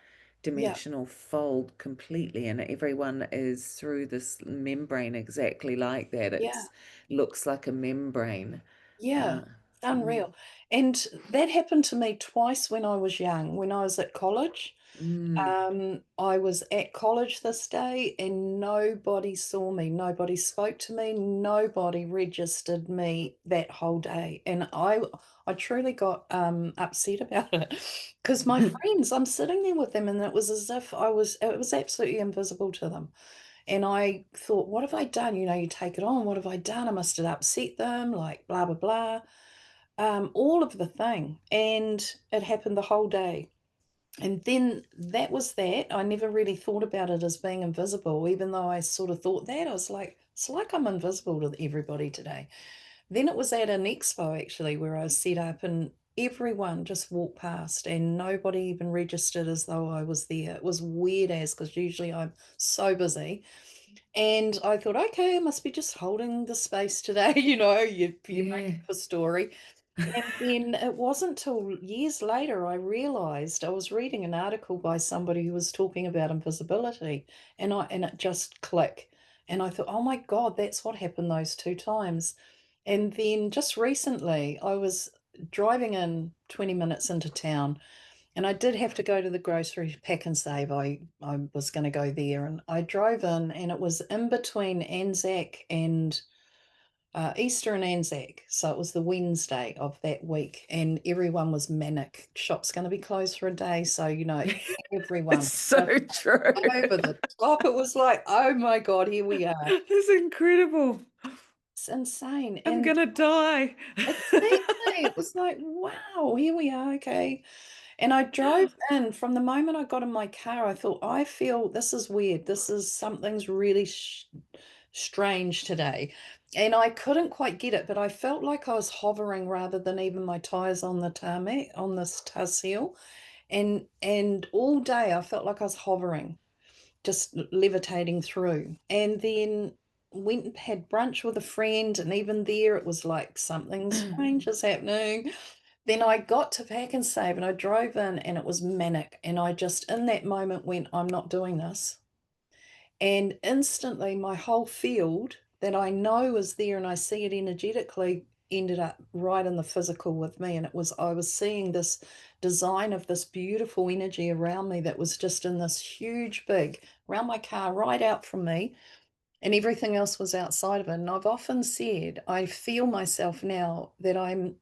[SPEAKER 1] yeah,
[SPEAKER 2] dimensional fold completely, and everyone is through this membrane exactly like that.
[SPEAKER 1] yeah.
[SPEAKER 2] It's looks like a membrane.
[SPEAKER 1] Yeah,
[SPEAKER 2] Uh,
[SPEAKER 1] it's
[SPEAKER 2] mm,
[SPEAKER 1] unreal. And that happened to me twice when I was young, when I was at college.
[SPEAKER 2] mm,
[SPEAKER 1] I was at college this day and nobody saw me, nobody spoke to me, nobody registered me that whole day. And I truly got upset about it because my friends, I'm sitting there with them and it was as if it was absolutely invisible to them. And I thought, what have I done? You know, you take it on. What have I done? I must have upset them, like blah, blah, blah. All of the thing. And it happened the whole day. And then that was that. I never really thought about it as being invisible, even though I sort of thought that. I was like, it's like I'm invisible to everybody today. Then it was at an expo actually where I was set up and everyone just walked past and nobody even registered as though I was there. It was weird as because usually I'm so busy. And I thought, okay, I must be just holding the space today. You make
[SPEAKER 2] yeah.
[SPEAKER 1] up a story. And then it wasn't till years later I realized I was reading an article by somebody who was talking about invisibility, and it just clicked. And I thought, oh my God, that's what happened those two times. And then just recently I was driving in 20 minutes into town and I did have to go to the grocery pack and save. I was going to go there and I drove in and it was in between Anzac and Easter and Anzac. So it was the Wednesday of that week and everyone was manic. Shop's going to be closed for a day. So,
[SPEAKER 2] It's
[SPEAKER 1] everyone
[SPEAKER 2] so
[SPEAKER 1] just
[SPEAKER 2] true.
[SPEAKER 1] over the top. It was like, oh my God, here we are.
[SPEAKER 2] It's incredible.
[SPEAKER 1] It's insane.
[SPEAKER 2] I'm
[SPEAKER 1] And
[SPEAKER 2] gonna die.
[SPEAKER 1] exactly, it was like, wow, here we are. Okay. And I drove in from the moment I got in my car, I thought, I feel this is weird. Something's really strange today. And I couldn't quite get it, but I felt like I was hovering rather than even my tires on the tarmac, on this tar seal. And all day I felt like I was hovering, just levitating through. And then went and had brunch with a friend, and even there it was like something strange is happening. Then I got to Pack and Save and I drove in and it was manic. And I just, in that moment, went, I'm not doing this. And instantly, my whole field that I know is there and I see it energetically ended up right in the physical with me. And I was seeing this design of this beautiful energy around me that was just in this huge, big, around my car, right out from me and everything else was outside of it. And I've often said, I feel myself now that I'm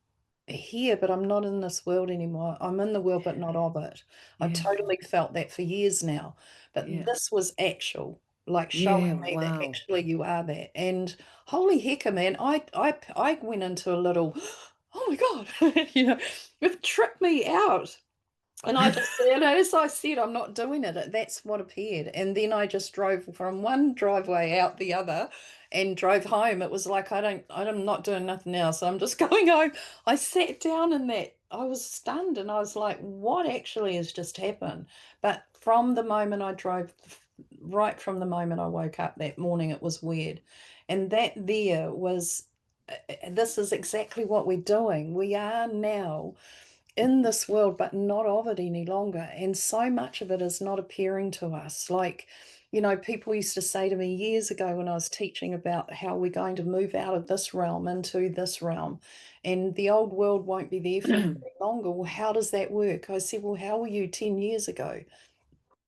[SPEAKER 1] here, but I'm not in this world anymore. I'm in the world, but not of it. I've
[SPEAKER 2] Yeah,
[SPEAKER 1] totally felt that for years now. But
[SPEAKER 2] yeah,
[SPEAKER 1] this was actual, like showing
[SPEAKER 2] yeah.
[SPEAKER 1] me that
[SPEAKER 2] Wow.
[SPEAKER 1] actually you are that. And holy heck, man, I went into a little, oh my God, it tripped me out. And I just, as I said, I'm not doing it. That's what appeared. And then I just drove from one driveway out the other and drove home. It was like, I'm not doing nothing now. So I'm just going home. I sat down in that. I was stunned and I was like, what actually has just happened? But from the moment I drove, right from the moment I woke up that morning, it was weird. And that there was, this is exactly what we're doing. We are now in this world, but not of it any longer. And so much of it is not appearing to us. Like, people used to say to me years ago when I was teaching about how we're going to move out of this realm into this realm, and the old world won't be there for very longer. Well, how does that work? I said, well, how were you 10 years ago?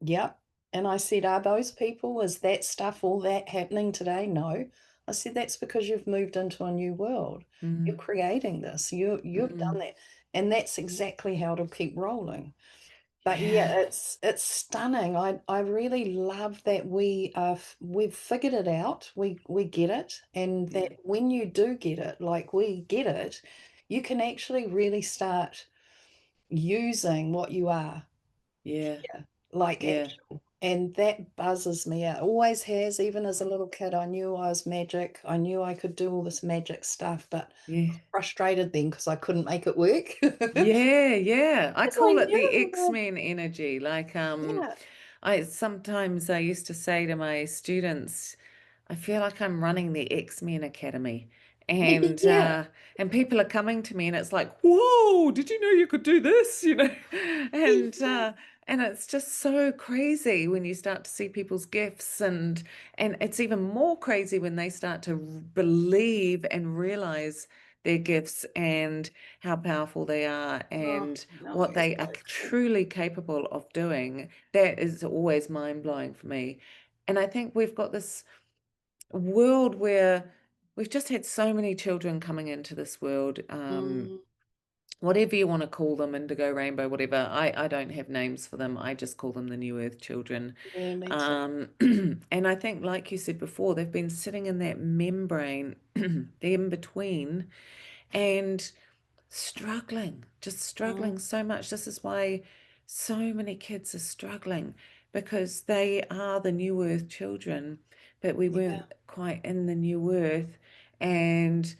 [SPEAKER 1] Yep. And I said, are those people, is that stuff, all that happening today? No. I said, that's because you've moved into a new world. You're
[SPEAKER 2] Mm,
[SPEAKER 1] creating this. You've
[SPEAKER 2] mm.
[SPEAKER 1] done that. And that's exactly how it'll keep rolling. But
[SPEAKER 2] Yeah,
[SPEAKER 1] yeah, it's stunning. I really love that we've figured it out. We get it, and
[SPEAKER 2] yeah,
[SPEAKER 1] that when you do get it, like we get it, you can actually really start using what you are.
[SPEAKER 2] yeah,
[SPEAKER 1] Yeah, like
[SPEAKER 2] yeah,
[SPEAKER 1] actual. And that buzzes me out. Always has, even as a little kid, I knew I was magic. I knew I could do all this magic stuff, but
[SPEAKER 2] yeah.
[SPEAKER 1] frustrated then because I couldn't make it work.
[SPEAKER 2] Yeah, yeah. I
[SPEAKER 1] Because I
[SPEAKER 2] call it the
[SPEAKER 1] knew.
[SPEAKER 2] X-Men energy. Like,
[SPEAKER 1] Yeah,
[SPEAKER 2] I used to say to my students, I feel like I'm running the X-Men Academy. And
[SPEAKER 1] yeah,
[SPEAKER 2] uh and people are coming to me and it's like, whoa, did you know you could do this? You know? And
[SPEAKER 1] yeah.
[SPEAKER 2] and it's just so crazy when you start to see people's gifts and it's even more crazy when they start to believe and realize their gifts and how powerful they are
[SPEAKER 1] Oh,
[SPEAKER 2] and
[SPEAKER 1] no,
[SPEAKER 2] what
[SPEAKER 1] it's
[SPEAKER 2] they are
[SPEAKER 1] so cool.
[SPEAKER 2] truly capable of doing. That is always mind-blowing for me. And I think we've got this world where we've just had so many children coming into this world,
[SPEAKER 1] Mm,
[SPEAKER 2] whatever you want to call them, indigo, rainbow, whatever. I don't have names for them. I just call them the New Earth children.
[SPEAKER 1] yeah, me too.
[SPEAKER 2] And I think, like you said before, they've been sitting in that membrane, the in between, and just
[SPEAKER 1] Mm,
[SPEAKER 2] struggling so much. This is why so many kids are struggling because they are the new earth children, but we
[SPEAKER 1] yeah.
[SPEAKER 2] weren't quite in the new earth, and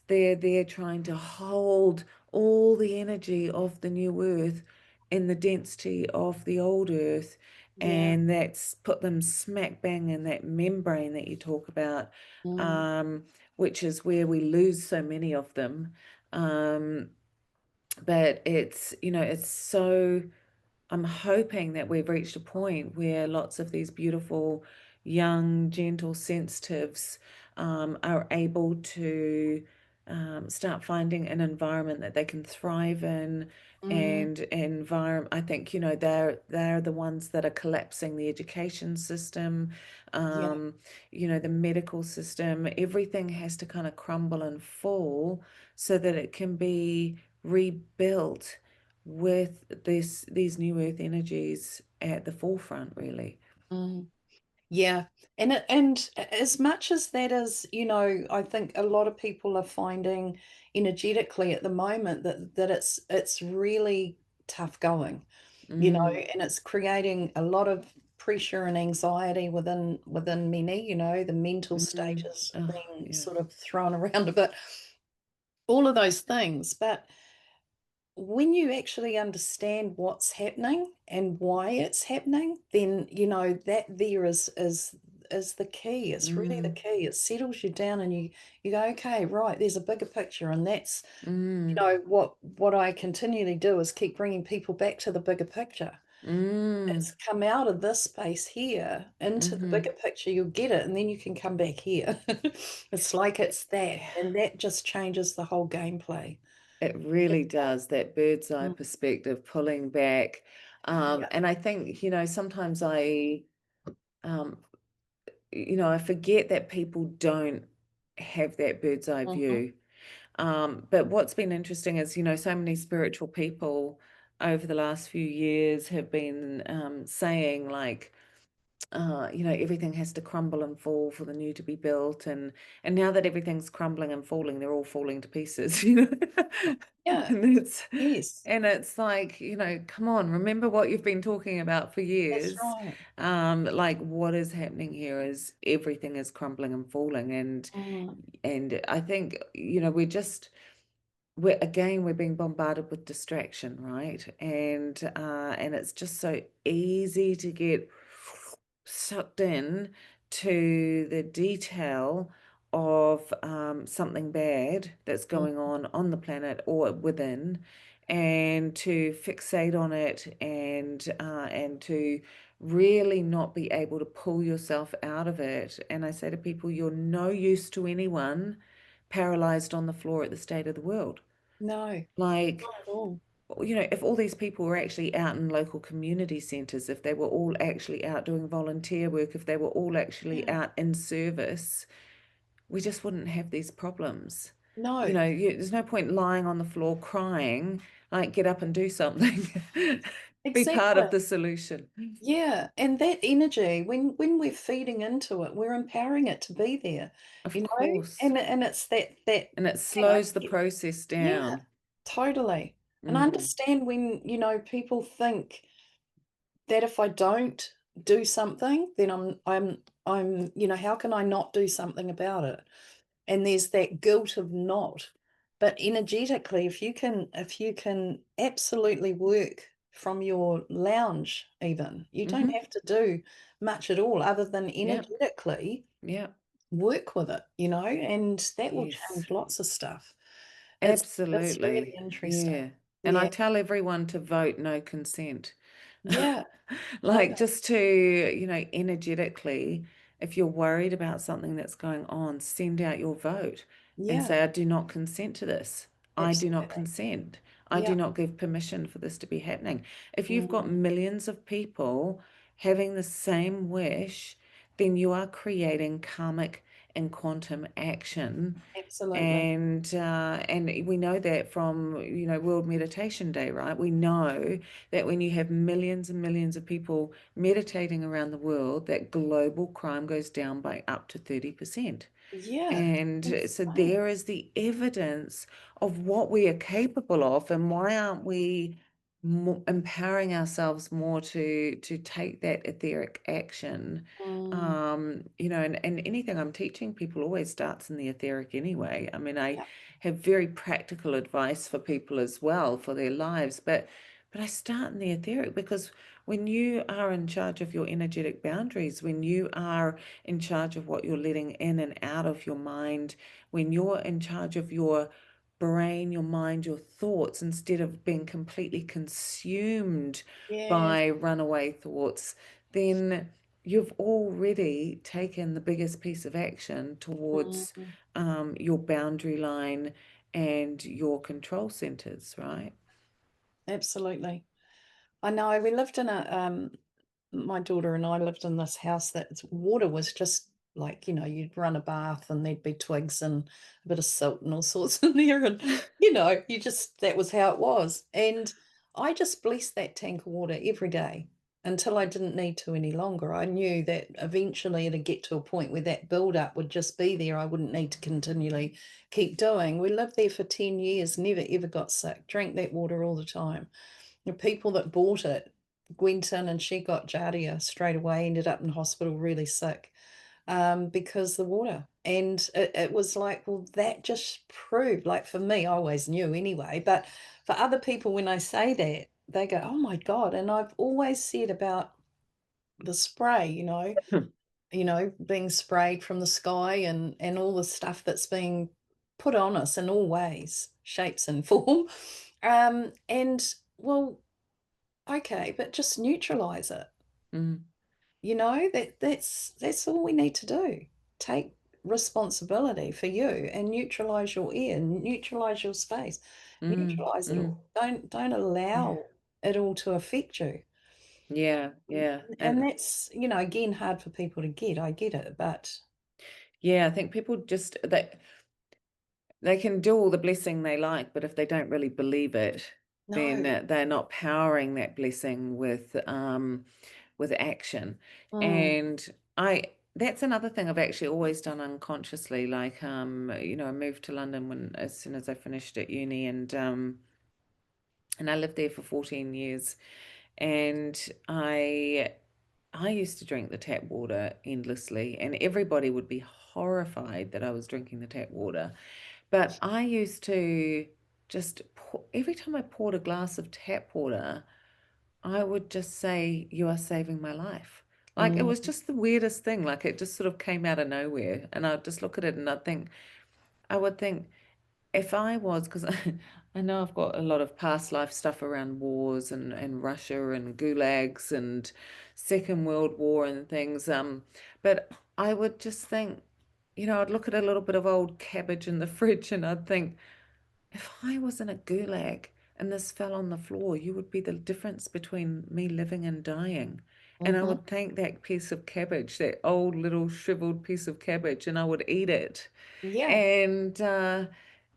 [SPEAKER 2] they're trying to hold all the energy of the new earth in the density of the old earth,
[SPEAKER 1] Yeah.
[SPEAKER 2] and that's put them smack bang in that membrane that you talk about,
[SPEAKER 1] Mm,
[SPEAKER 2] um, which is where we lose so many of them. Um, but it's so I'm hoping that we've reached a point where lots of these beautiful, young, gentle sensitives are able to start finding an environment that they can thrive in.
[SPEAKER 1] mm,
[SPEAKER 2] And environment, I think, they're the ones that are collapsing the education system,
[SPEAKER 1] yeah.
[SPEAKER 2] um, the medical system. Everything has to kind of crumble and fall so that it can be rebuilt with these new earth energies at the forefront, really.
[SPEAKER 1] Mm. Yeah, and as much as that is, I think a lot of people are finding energetically at the moment that it's really tough going,
[SPEAKER 2] Mm,
[SPEAKER 1] and it's creating a lot of pressure and anxiety within many, the mental state
[SPEAKER 2] mm.
[SPEAKER 1] is
[SPEAKER 2] Oh,
[SPEAKER 1] being
[SPEAKER 2] yeah.
[SPEAKER 1] sort of thrown around a bit, all of those things. But when you actually understand what's happening and why it's happening, then that there is the key. It's really the
[SPEAKER 2] Mm,
[SPEAKER 1] key. It settles you down, and you go, okay, right, there's a bigger picture, and that's
[SPEAKER 2] mm,
[SPEAKER 1] what I continually do is keep bringing people back to the bigger picture.
[SPEAKER 2] mm,
[SPEAKER 1] It's come out of this space here into the
[SPEAKER 2] mm-hmm.
[SPEAKER 1] bigger picture. You'll get it, and then you can come back here. It's like it's that, and that just changes the whole gameplay.
[SPEAKER 2] It
[SPEAKER 1] It
[SPEAKER 2] really does, that bird's eye
[SPEAKER 1] does.
[SPEAKER 2] perspective, pulling back.
[SPEAKER 1] Yeah.
[SPEAKER 2] And I think, sometimes um, I forget that people don't have that bird's eye
[SPEAKER 1] Mhm.
[SPEAKER 2] view. But what's been interesting is, so many spiritual people over the last few years have been saying like, everything has to crumble and fall for the new to be built, and now that everything's crumbling and falling, they're all falling to pieces,
[SPEAKER 1] Yeah.
[SPEAKER 2] and it's
[SPEAKER 1] Yes.
[SPEAKER 2] and it's like, come on, remember what you've been talking about for
[SPEAKER 1] That's
[SPEAKER 2] years.
[SPEAKER 1] right.
[SPEAKER 2] Like what is happening here is everything is crumbling and falling,
[SPEAKER 1] Mm.
[SPEAKER 2] and I think, we're being bombarded with distraction, right? And it's just so easy to get sucked in to the detail of something bad that's
[SPEAKER 1] Mm.
[SPEAKER 2] going on the planet or within, and to fixate on it, and to really not be able to pull yourself out of it. And I say to people, you're no use to anyone paralyzed on the floor at the state of the world.
[SPEAKER 1] No,
[SPEAKER 2] Like,
[SPEAKER 1] not at all.
[SPEAKER 2] if all these people were actually out in local community centres, if they were all actually out doing volunteer work, if they were all actually
[SPEAKER 1] Yeah.
[SPEAKER 2] out in service, we just wouldn't have these problems. You
[SPEAKER 1] No,
[SPEAKER 2] know, there's no point lying on the floor crying, like get up and do something. Be part
[SPEAKER 1] exactly.
[SPEAKER 2] of the solution.
[SPEAKER 1] Yeah, and that energy, when we're feeding into it, we're empowering it to be there,
[SPEAKER 2] Of
[SPEAKER 1] you know?
[SPEAKER 2] course.
[SPEAKER 1] And it's that,
[SPEAKER 2] And it
[SPEAKER 1] you know,
[SPEAKER 2] slows the process
[SPEAKER 1] yeah,
[SPEAKER 2] down.
[SPEAKER 1] totally. And I
[SPEAKER 2] Mm.
[SPEAKER 1] understand when, people think that if I don't do something, then how can I not do something about it? And there's that guilt of not. But energetically, if you can absolutely work from your lounge, even, you don't
[SPEAKER 2] Hmm.
[SPEAKER 1] have to do much at all other than
[SPEAKER 2] Yeah.
[SPEAKER 1] energetically
[SPEAKER 2] Yeah.
[SPEAKER 1] work with it, and that will
[SPEAKER 2] Yes.
[SPEAKER 1] change lots of stuff. It's really
[SPEAKER 2] Absolutely.
[SPEAKER 1] interesting.
[SPEAKER 2] Yeah. And I
[SPEAKER 1] Yeah.
[SPEAKER 2] tell everyone to vote no consent.
[SPEAKER 1] Yeah.
[SPEAKER 2] Like
[SPEAKER 1] Totally.
[SPEAKER 2] just to, energetically, if you're worried about something that's going on, send out your vote and
[SPEAKER 1] Yeah.
[SPEAKER 2] say, I do not consent to this. I do not
[SPEAKER 1] Absolutely.
[SPEAKER 2] consent. I do
[SPEAKER 1] Yeah.
[SPEAKER 2] not give permission for this to be happening. If you've got
[SPEAKER 1] Mm,
[SPEAKER 2] millions of people having the same wish, then you are creating karmic and quantum action.
[SPEAKER 1] absolutely.
[SPEAKER 2] And we know that from World Meditation Day, right? We know that when you have millions and millions of people meditating around the world, that global crime goes down by up to 30%.
[SPEAKER 1] Yeah.
[SPEAKER 2] And so
[SPEAKER 1] Insane.
[SPEAKER 2] there is the evidence of what we are capable of, and why aren't we empowering ourselves more to take that etheric action?
[SPEAKER 1] Mm,
[SPEAKER 2] And anything I'm teaching people always starts in the etheric anyway. I mean, I
[SPEAKER 1] yeah.
[SPEAKER 2] have very practical advice for people as well for their lives, but I start in the etheric, because when you are in charge of your energetic boundaries, when you are in charge of what you're letting in and out of your mind, when you're in charge of your brain, your mind, your thoughts, instead of being completely consumed
[SPEAKER 1] Yeah.
[SPEAKER 2] by runaway thoughts, then you've already taken the biggest piece of action towards
[SPEAKER 1] Mm,
[SPEAKER 2] your boundary line and your control centers, right?
[SPEAKER 1] absolutely. I know we lived in my daughter and I lived in this house that its water was just like, you'd run a bath and there'd be twigs and a bit of silt and all sorts in there. And, that was how it was. And I just blessed that tank of water every day until I didn't need to any longer. I knew that eventually it'd get to a point where that build-up would just be there. I wouldn't need to continually keep doing. We lived there for 10 years, never ever got sick, drank that water all the time. The people that bought it went in and she got giardia straight away, ended up in hospital really sick, because the water. And it was like, well, that just proved, like for me, I always knew anyway, but for other people, when I say that, they go, oh my God. And I've always said about the spray, being sprayed from the sky and all the stuff that's being put on us in all ways, shapes and form. And well, okay, but just neutralize it.
[SPEAKER 2] Mm,
[SPEAKER 1] That's all we need to do. Take responsibility for you and neutralize your air, neutralize your space,
[SPEAKER 2] mm,
[SPEAKER 1] neutralize it
[SPEAKER 2] mm.
[SPEAKER 1] all. Don't
[SPEAKER 2] Yeah,
[SPEAKER 1] allow it all to affect you.
[SPEAKER 2] yeah, yeah.
[SPEAKER 1] And
[SPEAKER 2] And
[SPEAKER 1] that's, again, hard for people to get. I get it, but
[SPEAKER 2] yeah, I think people just they can do all the blessing they like, but if they don't really believe it, then
[SPEAKER 1] no.
[SPEAKER 2] they're not powering that blessing with action.
[SPEAKER 1] Mm,
[SPEAKER 2] And I that's another thing I've actually always done unconsciously. Like I moved to London when as soon as I finished at uni, and I lived there for 14 years. And I used to drink the tap water endlessly, and everybody would be horrified that I was drinking the tap water. But I used to just pour, every time I poured a glass of tap water, I would just say, "You are saving my life." Like it was
[SPEAKER 1] mm,
[SPEAKER 2] just the weirdest thing. Like it just sort of came out of nowhere. And I'd just look at it and I would think, if I was, because I know I've got a lot of past life stuff around wars and Russia and gulags and Second World War and things. But I would just think, I'd look at a little bit of old cabbage in the fridge and I'd think, if I was in a gulag and this fell on the floor, you would be the difference between me living and dying. and I
[SPEAKER 1] Mhm.
[SPEAKER 2] would take that piece of cabbage, that old little shriveled piece of cabbage, and I would eat it.
[SPEAKER 1] Yeah.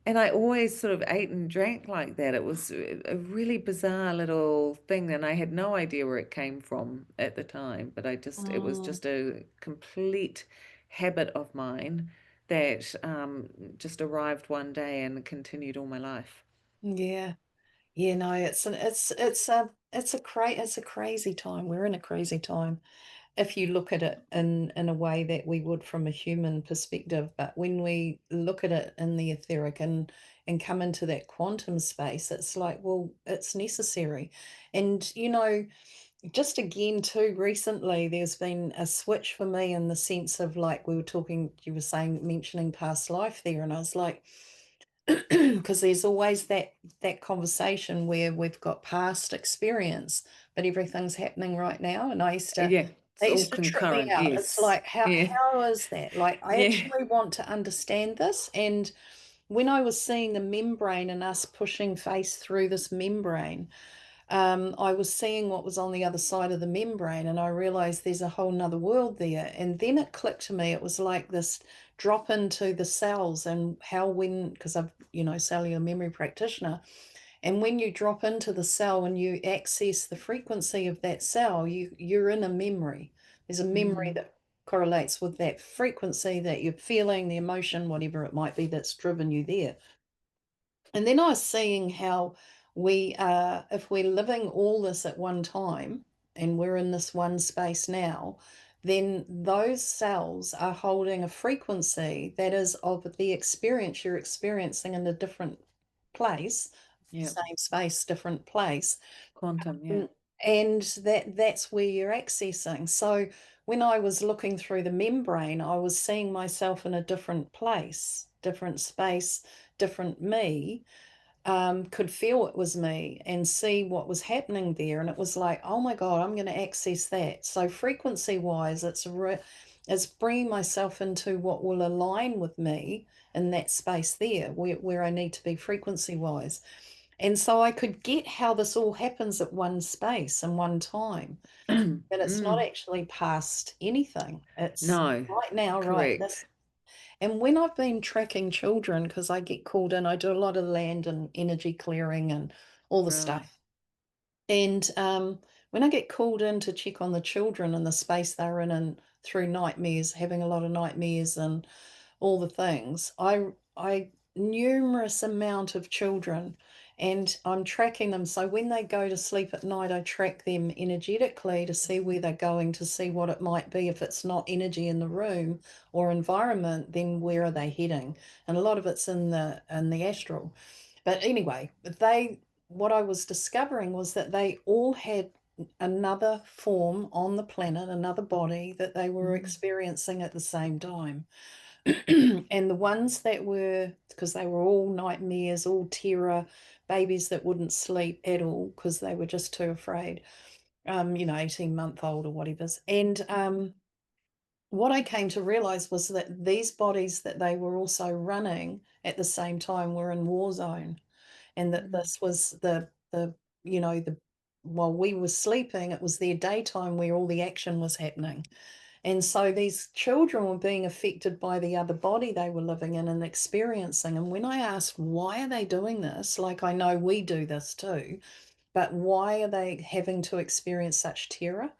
[SPEAKER 2] And I always sort of ate and drank like that. It was a really bizarre little thing, and I had no idea where it came from at the time, but it was
[SPEAKER 1] Mm.
[SPEAKER 2] just a complete habit of mine that just arrived one day and continued all my life.
[SPEAKER 1] Yeah. Yeah, no, it's a crazy time. We're in a crazy time if you look at it in a way that we would from a human perspective. But when we look at it in the etheric and come into that quantum space, it's like, well, it's necessary. And just again too, recently there's been a switch for me in the sense of, like, we were talking, you were saying, mentioning past life there, and I was like, because there's always that conversation where we've got past experience, but everything's happening right now. And
[SPEAKER 2] Yeah, it's
[SPEAKER 1] that
[SPEAKER 2] all
[SPEAKER 1] used to trip me
[SPEAKER 2] concurrent.
[SPEAKER 1] out. It's
[SPEAKER 2] Yes.
[SPEAKER 1] like, how
[SPEAKER 2] Yeah.
[SPEAKER 1] how is that? Like, I
[SPEAKER 2] Yeah.
[SPEAKER 1] actually want to understand this. And when I was seeing the membrane and us pushing face through this membrane, I was seeing what was on the other side of the membrane, and I realized there's a whole nother world there. And then it clicked to me. It was like this drop into the cells, and how, when, because I've, cellular memory practitioner, and when you drop into the cell and you access the frequency of that cell, you're in a memory. There's a memory
[SPEAKER 2] Mm.
[SPEAKER 1] that correlates with that frequency that you're feeling, the emotion, whatever it might be that's driven you there. And then I was seeing how we are, if we're living all this at one time and we're in this one space now, then those cells are holding a frequency that is of the experience you're experiencing in a different place,
[SPEAKER 2] Yeah.
[SPEAKER 1] same space, different place.
[SPEAKER 2] Quantum. Yeah.
[SPEAKER 1] Mm. And that's where you're accessing. So when I was looking through the membrane, I was seeing myself in a different place, different space, different me, could feel it was me and see what was happening there. And it was like, oh my God, I'm going to access that. So frequency wise, it's bringing myself into what will align with me in that space there where I need to be frequency wise. And so I could get how this all happens at one space and one time. And it's not
[SPEAKER 2] Mm.
[SPEAKER 1] actually past anything. It's
[SPEAKER 2] No,
[SPEAKER 1] right now, right this.
[SPEAKER 2] correct.
[SPEAKER 1] And when I've been tracking children, because I get called in, I do a lot of land and energy clearing and all the
[SPEAKER 2] Right.
[SPEAKER 1] stuff. And when I get called in to check on the children and the space they're in and through nightmares, having a lot of nightmares and all the things, I numerous amount of children, and I'm tracking them. So when they go to sleep at night, I track them energetically to see where they're going, to see what it might be. If it's not energy in the room or environment, then where are they heading? And a lot of it's in the astral. But anyway, what I was discovering was that they all had another form on the planet, another body that they were
[SPEAKER 2] Mm.
[SPEAKER 1] experiencing at the same time. And the ones that were, because they were all nightmares, all terror, babies that wouldn't sleep at all because they were just too afraid, 18-month-old or whatever's. And what I came to realize was that these bodies that they were also running at the same time were in war zone, and that
[SPEAKER 2] Mm.
[SPEAKER 1] this was the while we were sleeping, it was their daytime where all the action was happening. And so these children were being affected by the other body they were living in and experiencing. And when I asked, why are they doing this? Like, I know we do this too, but why are they having to experience such terror?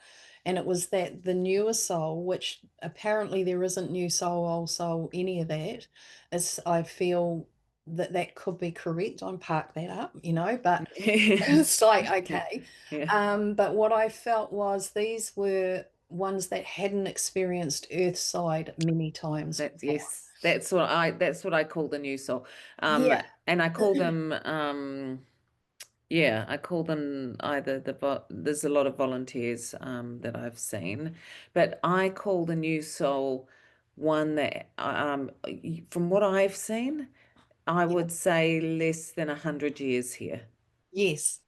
[SPEAKER 1] And it was that the newer soul, which apparently there isn't new soul, old soul, any of that, is, I feel that that could be correct. I'm park that up, but it's like,
[SPEAKER 2] Yeah.
[SPEAKER 1] okay.
[SPEAKER 2] Yeah.
[SPEAKER 1] But what I felt was these were ones that hadn't experienced Earthside many times
[SPEAKER 2] That's
[SPEAKER 1] before.
[SPEAKER 2] yes. That's what I call the new soul.
[SPEAKER 1] Yeah.
[SPEAKER 2] And I call them yeah, I call them either there's a lot of volunteers that I've seen, but I call the new soul one that from what I've seen, I
[SPEAKER 1] Yeah.
[SPEAKER 2] would say less than 100 years here.
[SPEAKER 1] Yes.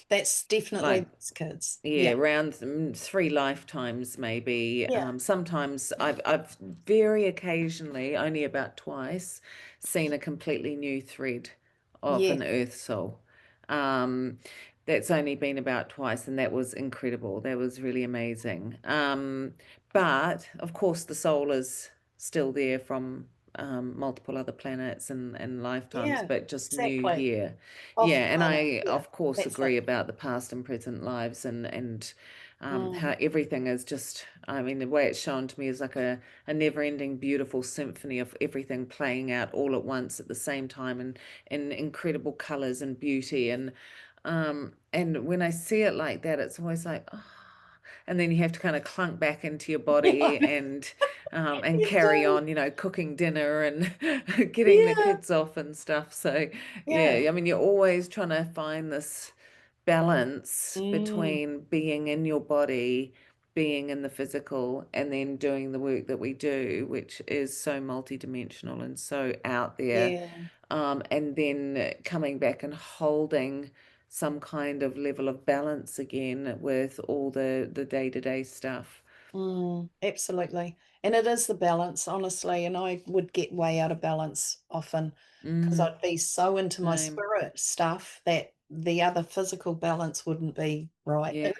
[SPEAKER 1] That's definitely
[SPEAKER 2] Like
[SPEAKER 1] these kids.
[SPEAKER 2] yeah,
[SPEAKER 1] Yeah.
[SPEAKER 2] around three lifetimes maybe.
[SPEAKER 1] Yeah.
[SPEAKER 2] Sometimes I've very occasionally, only about twice, seen a completely new thread of
[SPEAKER 1] Yeah.
[SPEAKER 2] an earth soul. Um, That's only been about twice, and that was incredible. That was really amazing. But of course, the soul is still there from multiple other planets and lifetimes,
[SPEAKER 1] Yeah,
[SPEAKER 2] but just new
[SPEAKER 1] exactly.
[SPEAKER 2] here.
[SPEAKER 1] Off
[SPEAKER 2] Yeah, and
[SPEAKER 1] planet.
[SPEAKER 2] I
[SPEAKER 1] Yeah,
[SPEAKER 2] of course
[SPEAKER 1] that's it.
[SPEAKER 2] agree about the past and present lives and
[SPEAKER 1] Mm,
[SPEAKER 2] how everything is just. I mean, the way it's shown to me is like a never-ending, beautiful symphony of everything playing out all at once at the same time, and in incredible colors and beauty and when I see it like that, it's always like, oh, and then you have to kind of clunk back into your body and
[SPEAKER 1] you
[SPEAKER 2] carry
[SPEAKER 1] do.
[SPEAKER 2] on, cooking dinner and getting the
[SPEAKER 1] Yeah.
[SPEAKER 2] kids off and stuff. So
[SPEAKER 1] Yeah.
[SPEAKER 2] yeah, I mean, you're always trying to find this balance
[SPEAKER 1] Mm,
[SPEAKER 2] between being in your body, being in the physical, and then doing the work that we do, which is so multidimensional and so out there,
[SPEAKER 1] yeah.
[SPEAKER 2] and then coming back and holding some kind of level of balance again with all the day-to-day stuff.
[SPEAKER 1] Absolutely. And it is the balance, honestly. And I would get way out of balance often because
[SPEAKER 2] Mm,
[SPEAKER 1] I'd be so into my
[SPEAKER 2] same.
[SPEAKER 1] spirit stuff that the other physical balance wouldn't be right.
[SPEAKER 2] Yeah.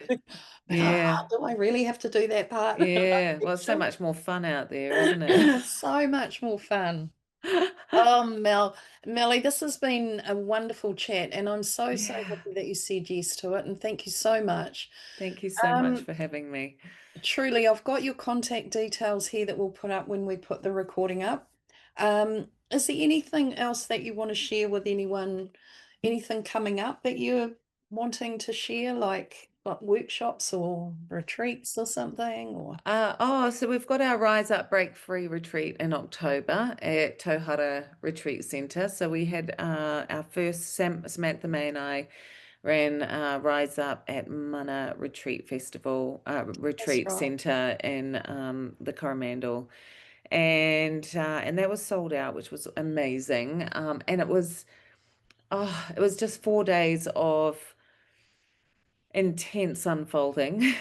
[SPEAKER 1] Ah,
[SPEAKER 2] Yeah.
[SPEAKER 1] do I really have to do that part?
[SPEAKER 2] Yeah. Well, it's so much more fun out there, isn't it?
[SPEAKER 1] So much more fun. Oh, Melly, this has been a wonderful chat, and I'm so, so
[SPEAKER 2] Yeah.
[SPEAKER 1] happy that you said yes to it, and thank you so much.
[SPEAKER 2] Thank you so much
[SPEAKER 1] Um,
[SPEAKER 2] for having me.
[SPEAKER 1] Truly, I've got your contact details here that we'll put up when we put the recording up. Is there anything else that you want to share with anyone? Anything coming up that you're wanting to share, like workshops or retreats or something? Or
[SPEAKER 2] So we've got our Rise Up Break Free retreat in October at Tauhara Retreat Centre. So we had our first, Samantha May and I ran Rise Up at Mana Retreat Festival,
[SPEAKER 1] that's
[SPEAKER 2] Retreat
[SPEAKER 1] right.
[SPEAKER 2] Centre in the Coromandel. And that was sold out, which was amazing. And it was just 4 days of intense unfolding.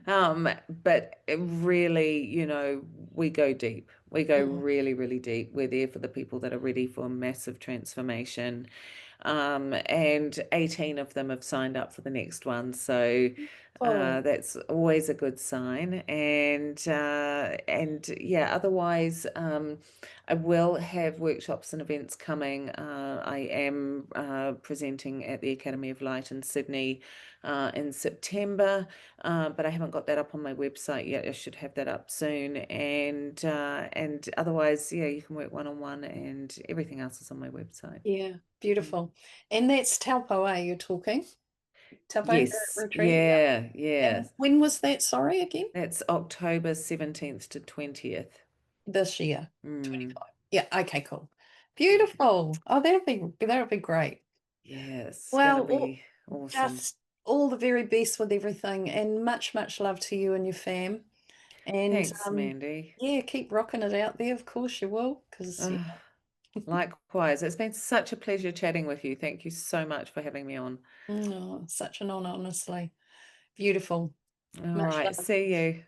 [SPEAKER 2] But it really, we go deep. We go
[SPEAKER 1] Mm,
[SPEAKER 2] really, really deep. We're there for the people that are ready for massive transformation. And 18 of them have signed up for the next one. So
[SPEAKER 1] oh,
[SPEAKER 2] that's always a good sign. And yeah, otherwise, I will have workshops and events coming. I am presenting at the Academy of Light in Sydney in September, but I haven't got that up on my website yet. I should have that up soon. And otherwise, yeah, you can work one-on-one, and everything else is on my website.
[SPEAKER 1] yeah,
[SPEAKER 2] Mm.
[SPEAKER 1] beautiful. And that's Taupo, you're talking? Taupo
[SPEAKER 2] Yes,
[SPEAKER 1] retreat? Yeah.
[SPEAKER 2] yeah,
[SPEAKER 1] And
[SPEAKER 2] yeah.
[SPEAKER 1] when was that? Sorry, again?
[SPEAKER 2] That's October 17th to 20th.
[SPEAKER 1] This year,
[SPEAKER 2] Mm.
[SPEAKER 1] 25. Yeah, okay, cool.
[SPEAKER 2] Yeah,
[SPEAKER 1] Beautiful. Oh, that'll be great.
[SPEAKER 2] yeah, it's gonna
[SPEAKER 1] Well,
[SPEAKER 2] be awesome.
[SPEAKER 1] just all the very best with everything and much, much love to you and your fam. And
[SPEAKER 2] Thanks, Mandy.
[SPEAKER 1] yeah, keep rocking it out there. Of course you will, because yeah.
[SPEAKER 2] Ah, likewise, it's been such a pleasure chatting with you. Thank you so much for having me on.
[SPEAKER 1] Oh, such an honor, honestly. Beautiful.
[SPEAKER 2] All
[SPEAKER 1] Much
[SPEAKER 2] right,
[SPEAKER 1] love.
[SPEAKER 2] see you.